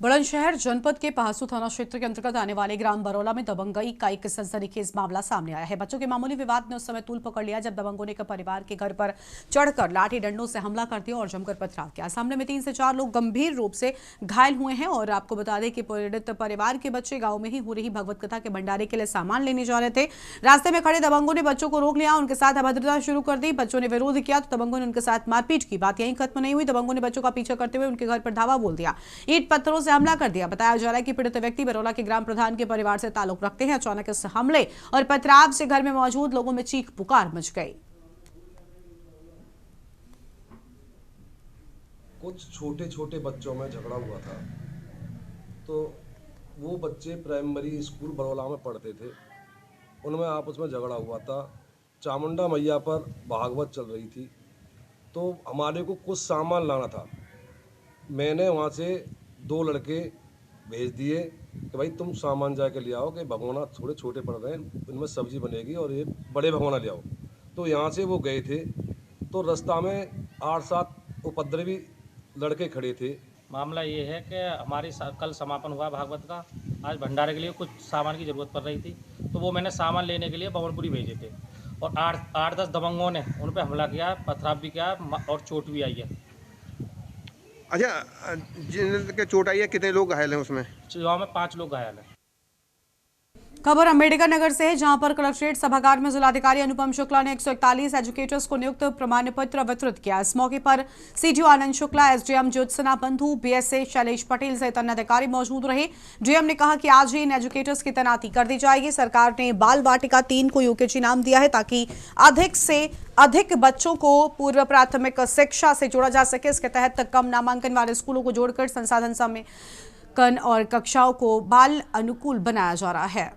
बुलंदशहर जनपद के पहासू थाना क्षेत्र के अंतर्गत आने वाले ग्राम बरौला में दबंगई का एक सनसनीखेज मामला सामने आया है। बच्चों के मामूली विवाद ने उस समय तूल पकड़ लिया जब दबंगों ने एक परिवार के घर पर चढ़कर लाठी डंडों से हमला कर दिया और जमकर पथराव किया। सामने में 3 से 4 लोग गंभीर रूप से घायल हुए हैं और आपको बता दें कि पीड़ित परिवार के बच्चे गाँव में ही हो रही भगवत कथा के भंडारे के लिए सामान लेने जा रहे थे। रास्ते में खड़े दबंगों ने बच्चों को रोक लिया, उनके साथ अभद्रता शुरू कर दी। बच्चों ने विरोध किया तो दबंगों ने उनके साथ मारपीट की। बात यहीं खत्म नहीं हुई, दबंगों ने बच्चों का पीछा करते हुए उनके घर पर धावा बोल दिया, ईंट पत्थरों से हमला कर दिया। बताया जा रहा है कि पीड़ित व्यक्ति बरौला के ग्राम प्रधान के परिवार से ताल्लुक रखते हैं। अचानक इस हमले और पथराव से घर में मौजूद लोगों में चीख पुकार मच गई। कुछ छोटे छोटे बच्चों में झगड़ा हुआ था, तो वो बच्चे प्राइमरी स्कूल बरौला में पढ़ते थे, उनमें आपस में झगड़ा हुआ था। चामुंडा मैया पर भागवत चल रही थी, तो हमारे को कुछ सामान लाना था। मैंने वहाँ से 2 लड़के भेज दिए कि भाई तुम सामान जाके ले आओ, कि भगोना थोड़े छोटे पड़ रहे हैं, इनमें सब्जी बनेगी और ये बड़े भगोना ले आओ। तो यहाँ से वो गए थे, तो रास्ता में 8-7 उपद्रवी लड़के खड़े थे। मामला ये है कि हमारी कल समापन हुआ भागवत का, आज भंडारे के लिए कुछ सामान की ज़रूरत पड़ रही थी, तो वो मैंने सामान लेने के लिए भवनपुरी भेजे थे और 8-10 दबंगों ने उन पर हमला किया, पथराव भी किया और चोट भी आई है। अच्छा, जिनके चोट आई है कितने लोग घायल हैं उसमें? गाँव में 5 लोग घायल हैं। खबर अम्बेडकर नगर से है, जहां पर कलेक्ट्रेट सभागार में जिलाधिकारी अनुपम शुक्ला ने 141 एजुकेटर्स को नियुक्त प्रमाण पत्र वितरित किया। इस मौके पर सीडीओ आनंद शुक्ला, एसडीएम ज्योत्सना बंधु, बीएसए शैलेश पटेल सहित अन्य अधिकारी मौजूद रहे। डीएम ने कहा कि आज ही इन एजुकेटर्स की तैनाती कर दी जाएगी। सरकार ने बाल वाटिका 3 को यूकेजी नाम दिया है, ताकि अधिक से अधिक बच्चों को पूर्व प्राथमिक शिक्षा से जोड़ा जा सके। इसके तहत कम नामांकन वाले स्कूलों को जोड़कर संसाधन समेकन और कक्षाओं को बाल अनुकूल बनाया जा रहा है।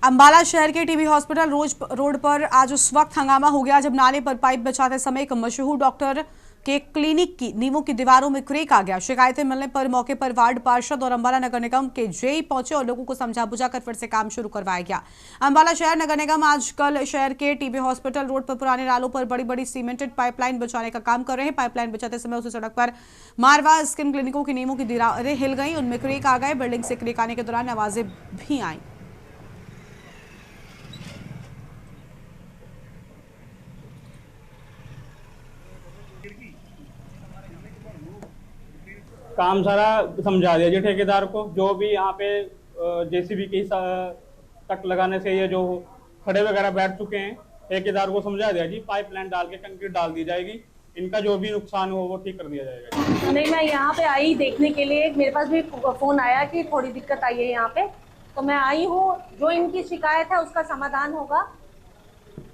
अंबाला शहर के टीबी हॉस्पिटल रोड पर आज उस वक्त हंगामा हो गया जब नाले पर पाइप बिछाते समय एक मशहूर डॉक्टर के क्लिनिक की नींवों की दीवारों में क्रैक आ गया। शिकायतें मिलने पर मौके पर वार्ड पार्षद और अंबाला नगर निगम के जेई पहुंचे और लोगों को समझा बुझाकर फिर से काम शुरू करवाया गया। अंबाला शहर नगर निगम आजकल शहर के टीबी हॉस्पिटल रोड पर पुराने नालों पर बड़ी बड़ी सीमेंटेड पाइपलाइन बिछाने का काम कर रहे हैं। पाइपलाइन बिछाते समय उसी सड़क पर मारवा स्किन क्लिनिकों की नींवों की दीवारें हिल गई, उनमें क्रैक आ गए। बिल्डिंग से क्रैक आने के दौरान आवाजें भी आई। काम सारा समझा दिया जी ठेकेदार को, जो भी यहाँ पे जेसीबी की तक लगाने से ये जो खड़े वगैरह बैठ चुके हैं, ठेकेदार को समझा दिया जी, पाइपलाइन डाल के कंक्रीट डाल दी जाएगी, इनका जो भी नुकसान हो वो ठीक कर दिया जाएगा। नहीं, मैं यहाँ पे आई देखने के लिए, मेरे पास भी फोन आया कि थोड़ी दिक्कत आई है यहाँ पे, तो मैं आई हूँ। जो इनकी शिकायत है उसका समाधान होगा।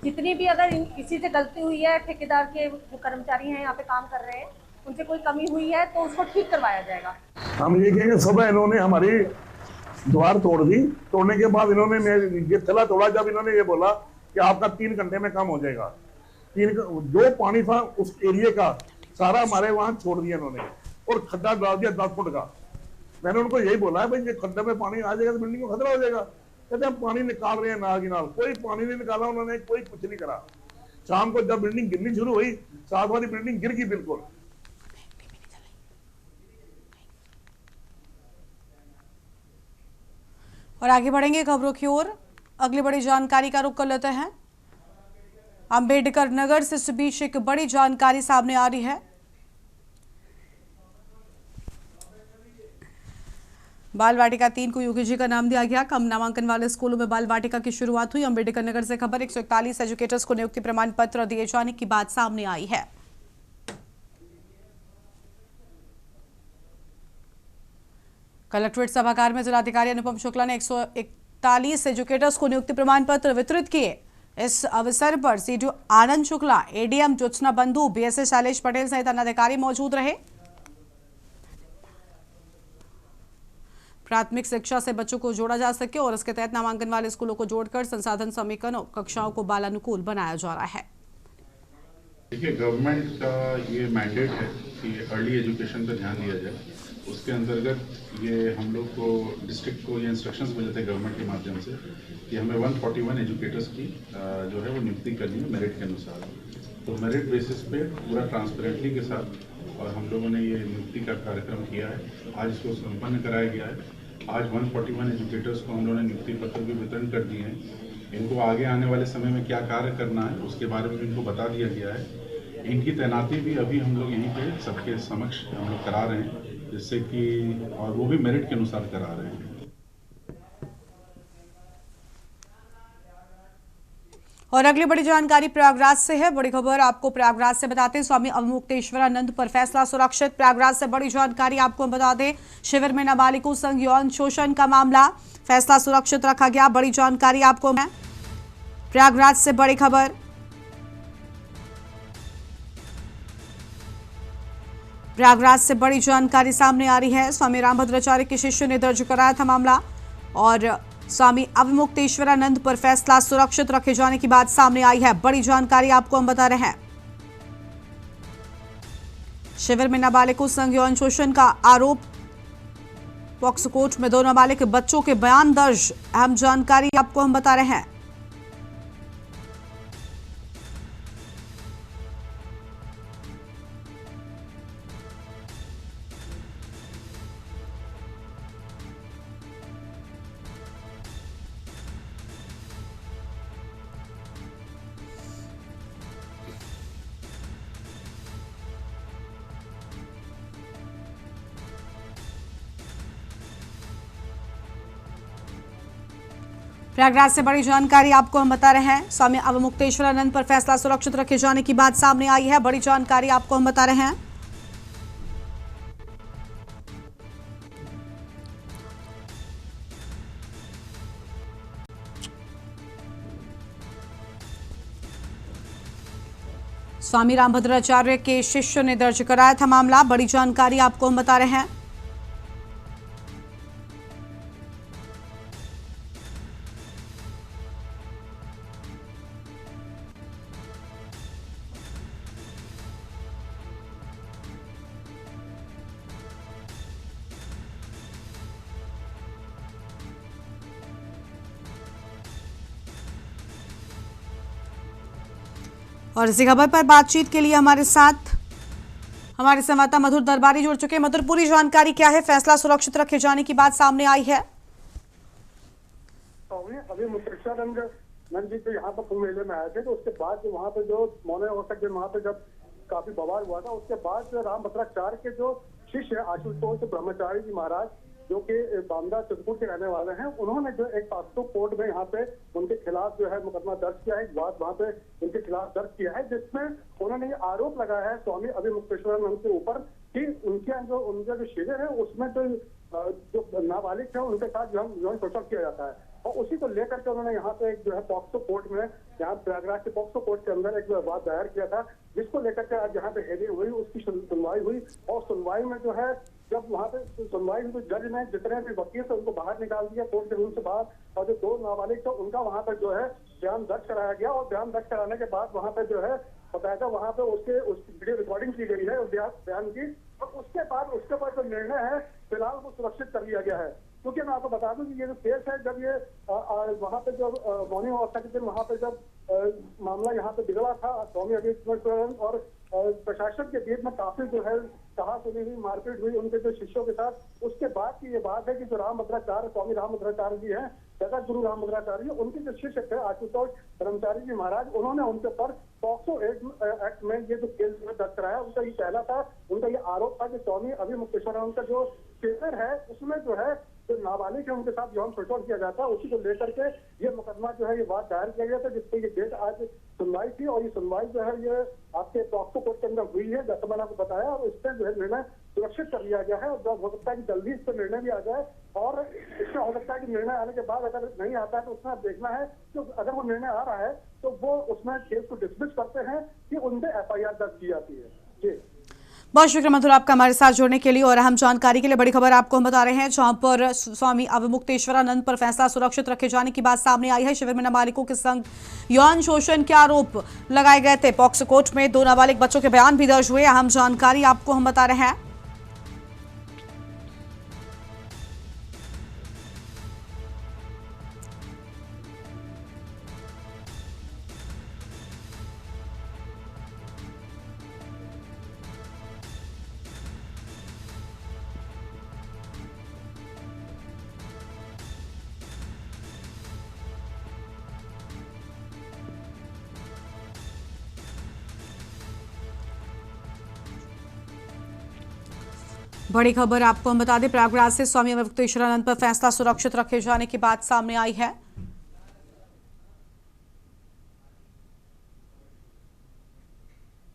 जितनी भी अगर किसी से गलती हुई है, ठेकेदार के जो कर्मचारी हैं यहाँ पे काम कर रहे हैं, उनसे कोई कमी हुई है तो उसको ठीक करवाया जाएगा। हम ये कहेंगे, सुबह इन्होंने हमारी द्वार तोड़ दी, तोड़ने के बाद इन्होंने ये थैला तोड़ा जब इन्होंने ये बोला कि आपका 3 घंटे में काम हो जाएगा। जो पानी था उस एरिया का सारा हमारे वहां छोड़ दिया इन्होंने और खड्डा डाल दिया 10 फुट का। मैंने उनको यही बोला है, भाई ये खड्डे में पानी आ जाएगा तो बिल्डिंग को खतरा हो जाएगा। कहते हम पानी निकाल रहे हैं नाल की नाल, कोई पानी नहीं निकाला उन्होंने, कोई कुछ नहीं करा। शाम को जब बिल्डिंग गिरनी शुरू हुई, साथ वाली बिल्डिंग गिर गई बिल्कुल। और आगे बढ़ेंगे खबरों की ओर। अगली बड़ी जानकारी का रुख कर लेते हैं। अंबेडकर नगर से इस बीच एक बड़ी जानकारी सामने आ रही है। बाल वाटिका 3 को यूकेजी का नाम दिया गया। कम नामांकन वाले स्कूलों में बाल वाटिका की शुरुआत हुई। अंबेडकर नगर से खबर 141 एजुकेटर्स को नियुक्ति प्रमाण पत्र दिए जाने की बात सामने आई है। कलेक्ट्रेट सभागार में जिलाधिकारी अनुपम शुक्ला ने 141 एजुकेटर्स को नियुक्ति प्रमाण पत्र वितरित किए। इस अवसर पर सीडीओ आनंद शुक्ला, एडीएम ज्योत्सना बंधु, बीएसए शैलेश पटेल सहित अन्य अधिकारी मौजूद रहे। प्राथमिक शिक्षा से बच्चों को जोड़ा जा सके और इसके तहत नामांकन वाले स्कूलों को जोड़कर संसाधन समीकरणों कक्षाओं को बालानुकूल बनाया जा रहा है। देखिए, गवर्नमेंट का ये मैंडेट है कि अर्ली एजुकेशन पर ध्यान दिया जाए। उसके अंतर्गत ये हम लोग को डिस्ट्रिक्ट को ये इंस्ट्रक्शंस मिले थे गवर्नमेंट के माध्यम से कि हमें 141 एजुकेटर्स की जो है वो नियुक्ति करनी है मेरिट के अनुसार। तो मेरिट बेसिस पे पूरा ट्रांसपेरेंटली के साथ और हम लोगों ने ये नियुक्ति का कार्यक्रम किया है। आज इसको संपन्न कराया गया है। आज 141 एजुकेटर्स को हम लोगों ने नियुक्ति पत्र भी वितरण कर दिए हैं। इनको आगे आने वाले समय में क्या कार्य करना है उसके बारे में इनको बता दिया गया है। इनकी तैनाती भी अभी हम लोग यहीं पे सबके समक्ष हम लोग करा रहे हैं, जिससे कि और वो भी मेरिट के अनुसार करा रहे हैं। और अगली बड़ी जानकारी प्रयागराज से है। बड़ी खबर आपको प्रयागराज से बताते हैं। स्वामी अवमुक्तेश्वरानंद पर फैसला सुरक्षित। प्रयागराज से बड़ी जानकारी आपको बता दें। शिविर में नाबालिगों संग यौन शोषण का मामला, फैसला सुरक्षित रखा गया। बड़ी जानकारी आपको मैं प्रयागराज से बड़ी खबर। प्रयागराज से बड़ी जानकारी सामने आ रही है। स्वामी रामभद्राचार्य के शिष्य ने दर्ज कराया था मामला और स्वामी अवमुक्तेश्वरानंद पर फैसला सुरक्षित रखे जाने की बात सामने आई है। बड़ी जानकारी आपको हम बता रहे हैं। शिविर में नाबालिगों संग यौन शोषण का आरोप, पॉक्सो कोर्ट में 2 नाबालिग बच्चों के बयान दर्ज। अहम जानकारी आपको हम बता रहे हैं। प्रयागराज से बड़ी जानकारी आपको हम बता रहे हैं। स्वामी अवमुक्तेश्वरानंद पर फैसला सुरक्षित रखे जाने की बात सामने आई है। बड़ी जानकारी आपको हम बता रहे हैं। स्वामी रामभद्राचार्य के शिष्य ने दर्ज कराया था मामला। बड़ी जानकारी आपको हम बता रहे हैं। और इसी खबर पर बातचीत के लिए हमारे साथ हमारे संवाददाता मधुर दरबारी जुड़ चुके हैं। मधुर, पूरी जानकारी क्या है? फैसला सुरक्षित रखे जाने की बात सामने आई है। अभी मुक्तेश्वरानंद जी तो यहाँ पर कुंभ मेले में आए थे, तो उसके बाद वहाँ पे जो मौन अवसर वहाँ पे जब काफी बवाल हुआ था, उसके बाद रामभद्राचार्य के जो शिष्य आशुतोष ब्रह्मचारी जी महाराज जो कि बांदा चित्रकूट के रहने वाले हैं, उन्होंने जो एक पॉक्सो कोर्ट में यहाँ पे उनके खिलाफ जो है मुकदमा दर्ज किया है, एक वाद वहाँ पे उनके खिलाफ दर्ज किया है, जिसमें उन्होंने ये आरोप लगाया है स्वामी अवमुक्तेश्वरानंद के ऊपर कि उनका जो शिविर है उसमें जो नाबालिग है उनके साथ यौन शोषण किया जाता है। और उसी को लेकर के उन्होंने यहाँ पे एक जो है पॉक्सो कोर्ट में, यहाँ प्रयागराज के पॉक्सो कोर्ट के अंदर एक वाद दायर किया था, जिसको लेकर के आज यहाँ पे हेयरिंग हुई, उसकी सुनवाई हुई और सुनवाई में जो है जब वहाँ पे सुनवाई हुई तो जज ने जितने भी वकील थे उनको बाहर निकाल दिया कोर्ट के रूम से बाहर, और जो 2 नाबालिग थे उनका वहाँ पर जो है बयान दर्ज कराया गया और बयान दर्ज कराने के बाद वहाँ पे जो है बताया वहाँ पे उसकी वीडियो रिकॉर्डिंग की गई है उस बयान की, और उसके बाद उसके ऊपर जो निर्णय है फिलहाल वो सुरक्षित कर लिया गया है। क्योंकि मैं आपको बता दूं कि ये जो केस है, जब ये वहाँ पे जब मॉर्निंग अवस्था के दिन वहाँ पे जब मामला यहाँ पे बिगड़ा था स्वामी अभिषेक और प्रशासन के बीच में काफी जो है कहासुनी हुई, मारपीट हुई उनके जो शिष्यों के साथ, उसके बाद की ये बात है कि जो रामभद्राचार्य स्वामी रामभद्राचार्य जी हैं, जगत गुरु रामभद्राचार्य, उनके जो शिष्य थे आशुतोष ब्रह्मचारी जी महाराज, उन्होंने उनके ऊपर पॉक्सो एक्ट में ये जो केस दर्ज कराया। उनका ये पहला था, उनका ये आरोप था कि स्वामी अभिमुक्तेश्वर उनका जो पेपर है उसमें जो है जो नाबालिग है उनके साथ यौन शोषण किया जाता है, उसी को लेकर के ये मुकदमा जो है ये बात दायर किया गया था, जिसपे ये डेट आज सुनवाई थी और ये सुनवाई जो है ये आपके पॉक्सो कोर्ट के अंदर हुई है, जैसा मैंने आपको बताया, और इस पर जो है निर्णय सुरक्षित कर लिया गया है। और जब हो सकता है कि जल्दी इस पर निर्णय भी आ जाए, और इसमें हो सकता है कि निर्णय आने के बाद अगर नहीं आता है तो उसमें देखना है कि अगर वो निर्णय आ रहा है तो वो उसमें केस को डिसमिस करते हैं कि उनपे FIR दर्ज की जाती है। जी बहुत शुक्रिया मधुर आपका हमारे साथ जुड़ने के लिए। और अहम जानकारी के लिए बड़ी खबर आपको हम बता रहे हैं, जहां पर स्वामी अभिमुक्तेश्वरानंद पर फैसला सुरक्षित रखे जाने की बात सामने आई है। शिविर में नाबालिगों के संग यौन शोषण के आरोप लगाए गए थे। पॉक्सो कोर्ट में 2 नाबालिग बच्चों के बयान भी दर्ज हुए। अहम जानकारी आपको हम बता रहे हैं। बड़ी खबर आपको हम बता दें, प्रयागराज से स्वामी अभिमुक्तेश्वरानंद पर फैसला सुरक्षित रखे जाने की बात सामने आई है।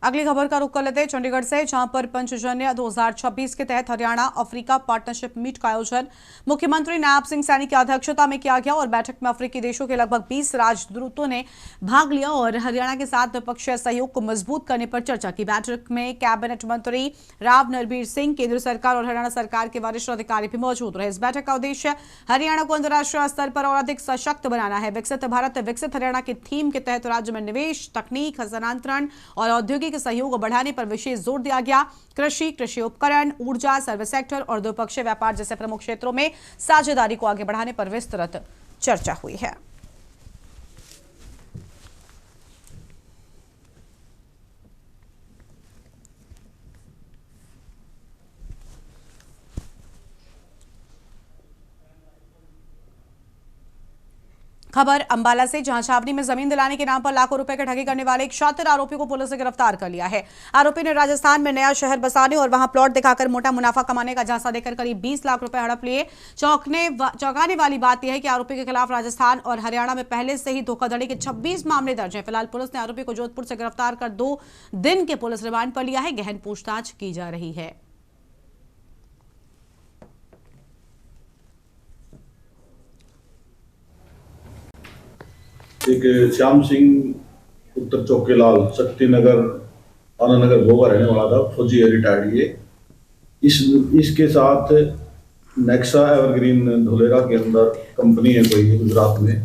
अगली खबर का रुख कर लेते हैं चंडीगढ़ से, जहां पर पंचजन्य 2026 के तहत हरियाणा अफ्रीका पार्टनरशिप मीट का आयोजन मुख्यमंत्री नायब सिंह सैनी की अध्यक्षता में किया गया और बैठक में अफ्रीकी देशों के लगभग 20 राजदूतों ने भाग लिया और हरियाणा के साथ द्विपक्षीय सहयोग को मजबूत करने पर चर्चा की। बैठक में कैबिनेट मंत्री राव नरबीर सिंह, केंद्र सरकार और हरियाणा सरकार के वरिष्ठ अधिकारी भी मौजूद रहे। इस बैठक का उद्देश्य हरियाणा को अंतर्राष्ट्रीय स्तर पर और अधिक सशक्त बनाना है। विकसित भारत विकसित हरियाणा के थीम के तहत राज्य में निवेश, तकनीक हस्तांतरण और औद्योगिक सहयोग बढ़ाने पर विशेष जोर दिया गया। कृषि उपकरण, ऊर्जा, सर्विस सेक्टर और द्विपक्षीय व्यापार जैसे प्रमुख क्षेत्रों में साझेदारी को आगे बढ़ाने पर विस्तृत चर्चा हुई है। खबर अंबाला से, जहां छावनी में जमीन दिलाने के नाम पर लाखों रुपए की ठगी करने वाले एक शातिर आरोपी को पुलिस ने गिरफ्तार कर लिया है। आरोपी ने राजस्थान में नया शहर बसाने और वहां प्लॉट दिखाकर मोटा मुनाफा कमाने का झांसा देकर करीब 20 लाख रुपए हड़प लिए। चौंकाने वाली बात यह है कि आरोपी के खिलाफ राजस्थान और हरियाणा में पहले से ही धोखाधड़ी के 26 मामले दर्ज हैं। फिलहाल पुलिस ने आरोपी को जोधपुर से गिरफ्तार कर 2 दिन के पुलिस रिमांड पर लिया है। गहन पूछताछ की जा रही है। एक श्याम सिंह उत्तर चौकेलाल शक्तिनगर आनंदनगर भोग रहने वाला था, फौजी है, रिटायर्ड। ये इसके साथ नेक्सा एवरग्रीन धुलेरा के अंदर कंपनी है कोई गुजरात में,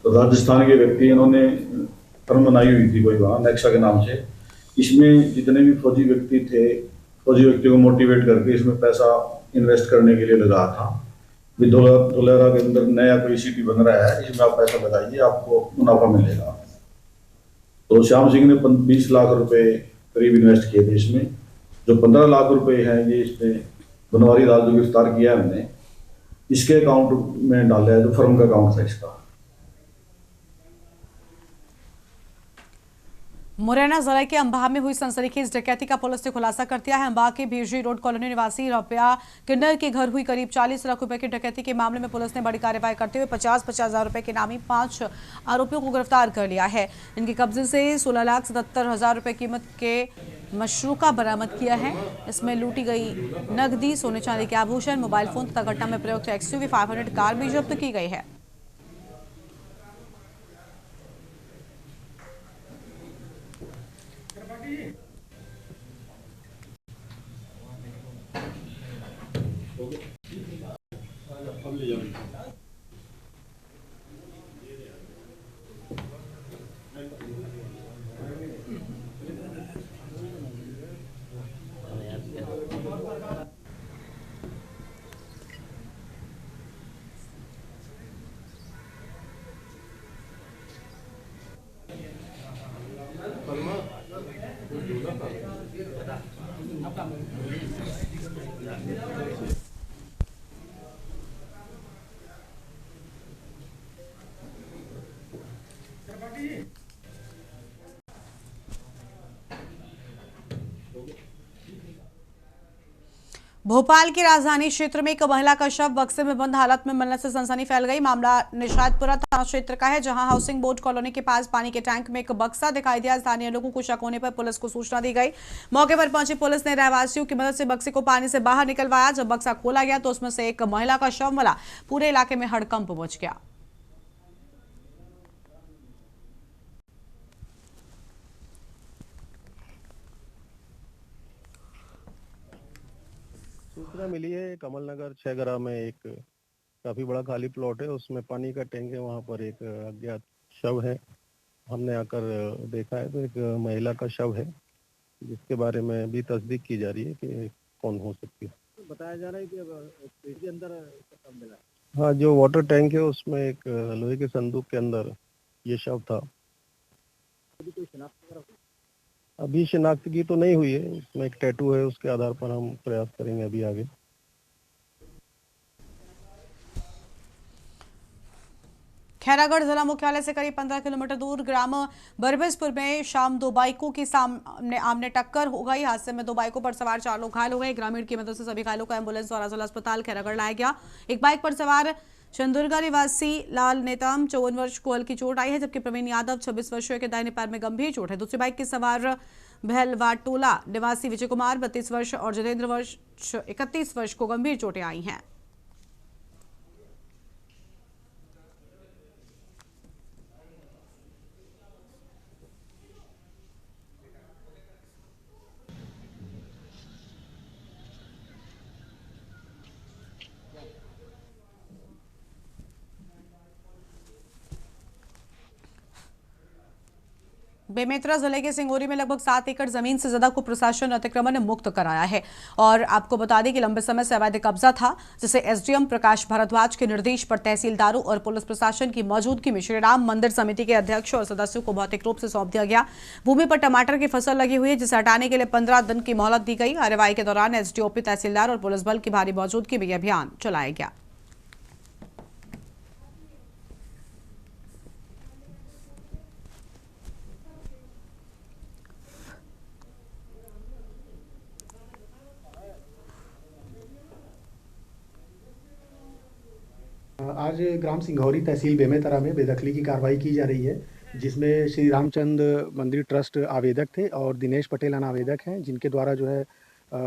तो राजस्थान के व्यक्ति इन्होंने फर्म बनाई हुई थी कोई वहाँ नेक्सा के नाम से। इसमें जितने भी फौजी व्यक्ति थे, फौजी व्यक्ति को मोटिवेट करके इसमें पैसा इन्वेस्ट करने के लिए लगा था। धुलेरा के अंदर नया कोई सिटी बन रहा है, इसमें आप पैसा लगाइए, आपको मुनाफा मिलेगा। तो श्याम सिंह ने 20 लाख रुपए करीब इन्वेस्ट किए थे इसमें। जो 15 लाख रुपए हैं ये इसमें बनवारी लाल जो गिरफ्तार किया है हमने, इसके अकाउंट में डाला है, जो फर्म का अकाउंट था इसका। मुरैना जिले के अंबाह में हुई सनसनीखेज डकैती का पुलिस ने खुलासा कर दिया है। अंबाह के भीरजी रोड कॉलोनी निवासी रबिया किन्नर के घर हुई करीब 40 लाख रुपए की डकैती के मामले में पुलिस ने बड़ी कार्रवाई करते हुए 50-50 हजार रुपए के नामी 5 आरोपियों को गिरफ्तार कर लिया है। इनके कब्जे से 16,77,000 रुपए कीमत के मशरूका बरामद किया है। इसमें लूटी गई नकदी, सोने चांदी के आभूषण, मोबाइल फोन तथा घटना में प्रयुक्त XUV 500 कार भी जब्त की गई है। भोपाल की राजधानी क्षेत्र में एक महिला का शव बक्से में बंद हालत में मिलने से सनसनी फैल गई। मामला निशादपुरा थाना क्षेत्र का है, जहां हाउसिंग बोर्ड कॉलोनी के पास पानी के टैंक में एक बक्सा दिखाई दिया। स्थानीय लोगों को शक होने पर पुलिस को सूचना दी गई। मौके पर पहुंची पुलिस ने रहवासियों की मदद से बक्से को पानी से बाहर निकलवाया। जब बक्सा खोला गया तो उसमें से एक महिला का शव मिला। पूरे इलाके में हड़कंप मच गया। सूचना मिली है कमल नगर 6 ग्राह में एक काफी बड़ा खाली प्लॉट है, उसमें पानी का टैंक है, वहां पर एक अज्ञात शव है। हमने आकर देखा है तो एक महिला का शव है, जिसके बारे में भी तस्दीक की जा रही है कि कौन हो सकती है। बताया जा रहा है कि इसके अंदर शव मिला। हाँ, जो वाटर टैंक है उसमें एक लोहे के संदूक के अंदर ये शव था। अभी कोई शनाख्त वगैरह? अभी शिनाख्त की तो नहीं हुई है, इसमें एक टैटू है, उसके आधार पर हम प्रयास करेंगे अभी आगे। खैरागढ़ जिला मुख्यालय से करीब 15 किलोमीटर दूर ग्राम बरबसपुर में शाम दो बाइकों की आमने टक्कर हो गई। हादसे में दो बाइकों पर सवार 4 लोग घायल हो गए। ग्रामीण की मदद से सभी घायलों को एम्बुलेंस द्वारा जिला अस्पताल खैरागढ़ लाया गया। एक बाइक पर सवार चंदुर्गा निवासी लाल नेताम 54 वर्ष को हल्की चोट आई है, जबकि प्रवीण यादव 26 वर्षीय के दाहिने पैर में गंभीर चोट है। दूसरी बाइक के सवार भैलवाटोला निवासी विजय कुमार 32 वर्ष और जितेंद्र वर्ष 31 वर्ष को गंभीर चोटें आई हैं। बेमेतरा जिले के सिंगोरी में लगभग 7 एकड़ जमीन से ज्यादा को प्रशासन अतिक्रमण मुक्त कराया है। और आपको बता दें कि लंबे समय से अवैध कब्जा था, जिसे एसडीएम प्रकाश भारद्वाज के निर्देश पर तहसीलदारों और पुलिस प्रशासन की मौजूदगी में श्री राम मंदिर समिति के अध्यक्ष और सदस्यों को भौतिक रूप से सौंप दिया गया। भूमि पर टमाटर की फसल लगी हुई है, जिसे हटाने के लिए 15 दिन की मोहलत दी गई। कार्रवाई के दौरान एसडीओपी, तहसीलदार और पुलिस बल की भारी मौजूदगी में यह अभियान चलाया गया। आज ग्राम सिंघौरी तहसील बेमेतरा में बेदखली की कार्रवाई की जा रही है, जिसमें श्री रामचंद्र मंदिर ट्रस्ट आवेदक थे और दिनेश पटेल अनावेदक हैं, जिनके द्वारा जो है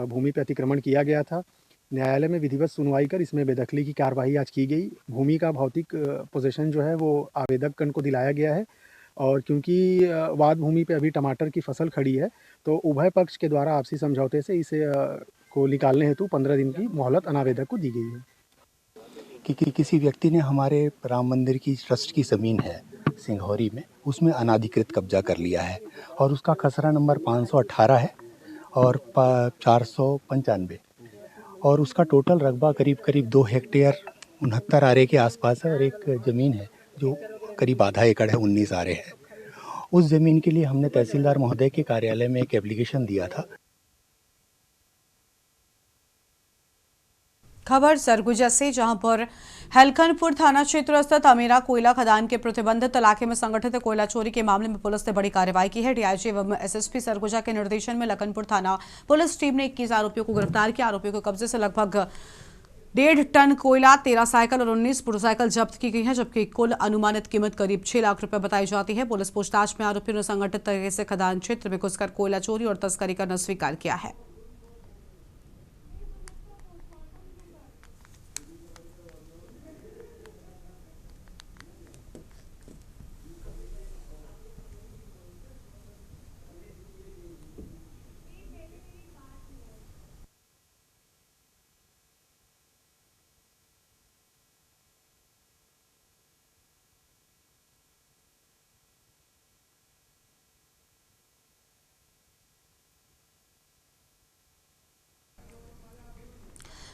भूमि पर अतिक्रमण किया गया था। न्यायालय में विधिवत सुनवाई कर इसमें बेदखली की कार्रवाई आज की गई। भूमि का भौतिक पोजेशन जो है वो आवेदक गण को दिलाया गया है, और क्योंकि वाद भूमि पे अभी टमाटर की फसल खड़ी है, तो उभय पक्ष के द्वारा आपसी समझौते से इसे को निकालने हेतु 15 दिन की मोहलत अनावेदक को दी गई है। कि किसी व्यक्ति ने हमारे राम मंदिर की ट्रस्ट की ज़मीन है सिंघौरी में, उसमें अनाधिकृत कब्जा कर लिया है, और उसका खसरा नंबर 518 है और 495, और उसका टोटल रकबा करीब करीब 2 हेक्टेयर 69 आरे के आसपास है, और एक ज़मीन है जो करीब आधा एकड़ है 19 आरे है। उस ज़मीन के लिए हमने तहसीलदार महोदय के कार्यालय में एक एप्लीकेशन दिया था। खबर सरगुजा से, जहां पर हलखनपुर थाना क्षेत्र स्थित अमीरा कोयला खदान के प्रतिबंधित इलाके में संगठित कोयला चोरी के मामले में पुलिस ने बड़ी कार्रवाई की है। डीआईजी एवं एसएसपी सरगुजा के निर्देशन में लखनपुर थाना पुलिस टीम ने 21 आरोपियों को गिरफ्तार किया। आरोपियों के कब्जे से लगभग 1.5 टन कोयला, 13 साइकिल और 19 मोटरसाइकिल जब्त की गई है, जबकि कुल अनुमानित कीमत करीब 6 लाख रुपए बताई जाती है। पुलिस पूछताछ में आरोपियों ने संगठित तरीके से खदान क्षेत्र में घुसकर कोयला चोरी और तस्करी करना स्वीकार किया है।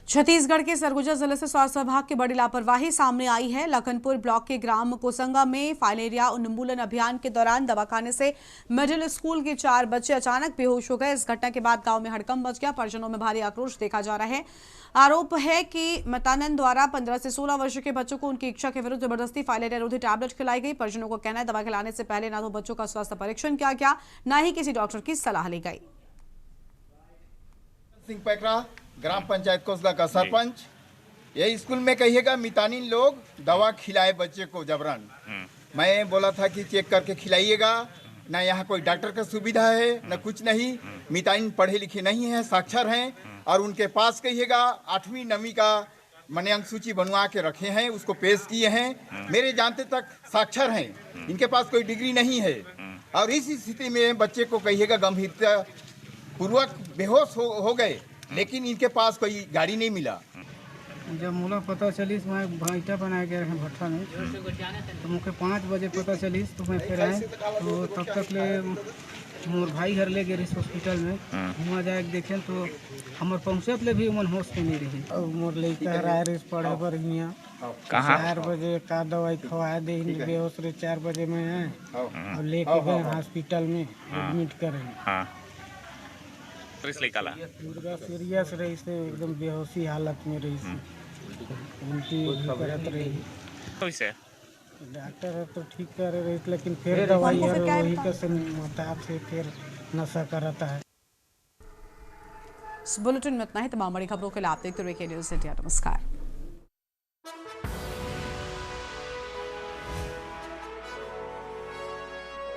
छत्तीसगढ़ के सरगुजा जिले से स्वास्थ्य विभाग की बड़ी लापरवाही सामने आई है। लखनपुर ब्लॉक के ग्राम कोसंगा में फाइलेरिया उन्मूलन अभियान के दौरान दवा खाने से मिडिल स्कूल के 4 बच्चे अचानक बेहोश हो गए। इस घटना के बाद गांव में हड़कंप मच गया। परिजनों में भारी आक्रोश देखा जा रहा है। आरोप है कि मितानंद द्वारा 15 से 16 वर्ष के बच्चों को उनकी इच्छा के विरुद्ध जबरदस्ती फाइलेरिया रोधी टैबलेट खिलाई गई। परिजनों को कहना है दवा खिलाने से पहले ना तो बच्चों का स्वास्थ्य परीक्षण किया गया, न ही किसी डॉक्टर की सलाह ली गई। सिंह पैकरा, ग्राम पंचायत कोसला का सरपंच। यही स्कूल में कहिएगा मितानिन लोग दवा खिलाए बच्चे को जबरन। मैं बोला था कि चेक करके खिलाइएगा, ना यहाँ कोई डॉक्टर का सुविधा है न कुछ नहीं। मितानिन पढ़े लिखे नहीं है, साक्षर हैं और उनके पास कहिएगा 8वीं 9वीं का मैंने अंक सूची बनवा के रखे हैं, उसको पेश किए हैं। मेरे जानते तक साक्षर हैं, इनके पास कोई डिग्री नहीं है। और इस स्थिति में बच्चे को कहिएगा गंभीरता पूर्वक बेहोश हो गए, लेकिन इनके पास कोई गाड़ी नहीं मिला। जब मुला पता चली तो मैं भाईटा बना गया रहे भट्टा में, तो मुझे 5 बजे पता चली तो मैं फिर आए। तो तब तक ले मोर भाई घर ले गए हॉस्पिटल में। वहाँ जाए देखें तो हमारे पहुँचत ले भी उमन होश के नहीं रही। और मोर लड़का राय रेस पढ़े पर हियाँ 4 बजे का दवाई खवा दे, बेहोश रहे 4 बजे में आए और लेके गए हॉस्पिटल में एडमिट करें। मुर्गा सीरियस रही से एकदम बेहोशी हालत में रही से, उल्टी करत रही। डॉक्टर तो ठीक कर रही लेकिन फिर दवाई और वही का मुताबिक से फिर नशा करता है। बुलेटिन में इतना ही। तमाम बड़ी खबरों के लिए आप देखते रहिए न्यूज़ इंडिया। नमस्कार।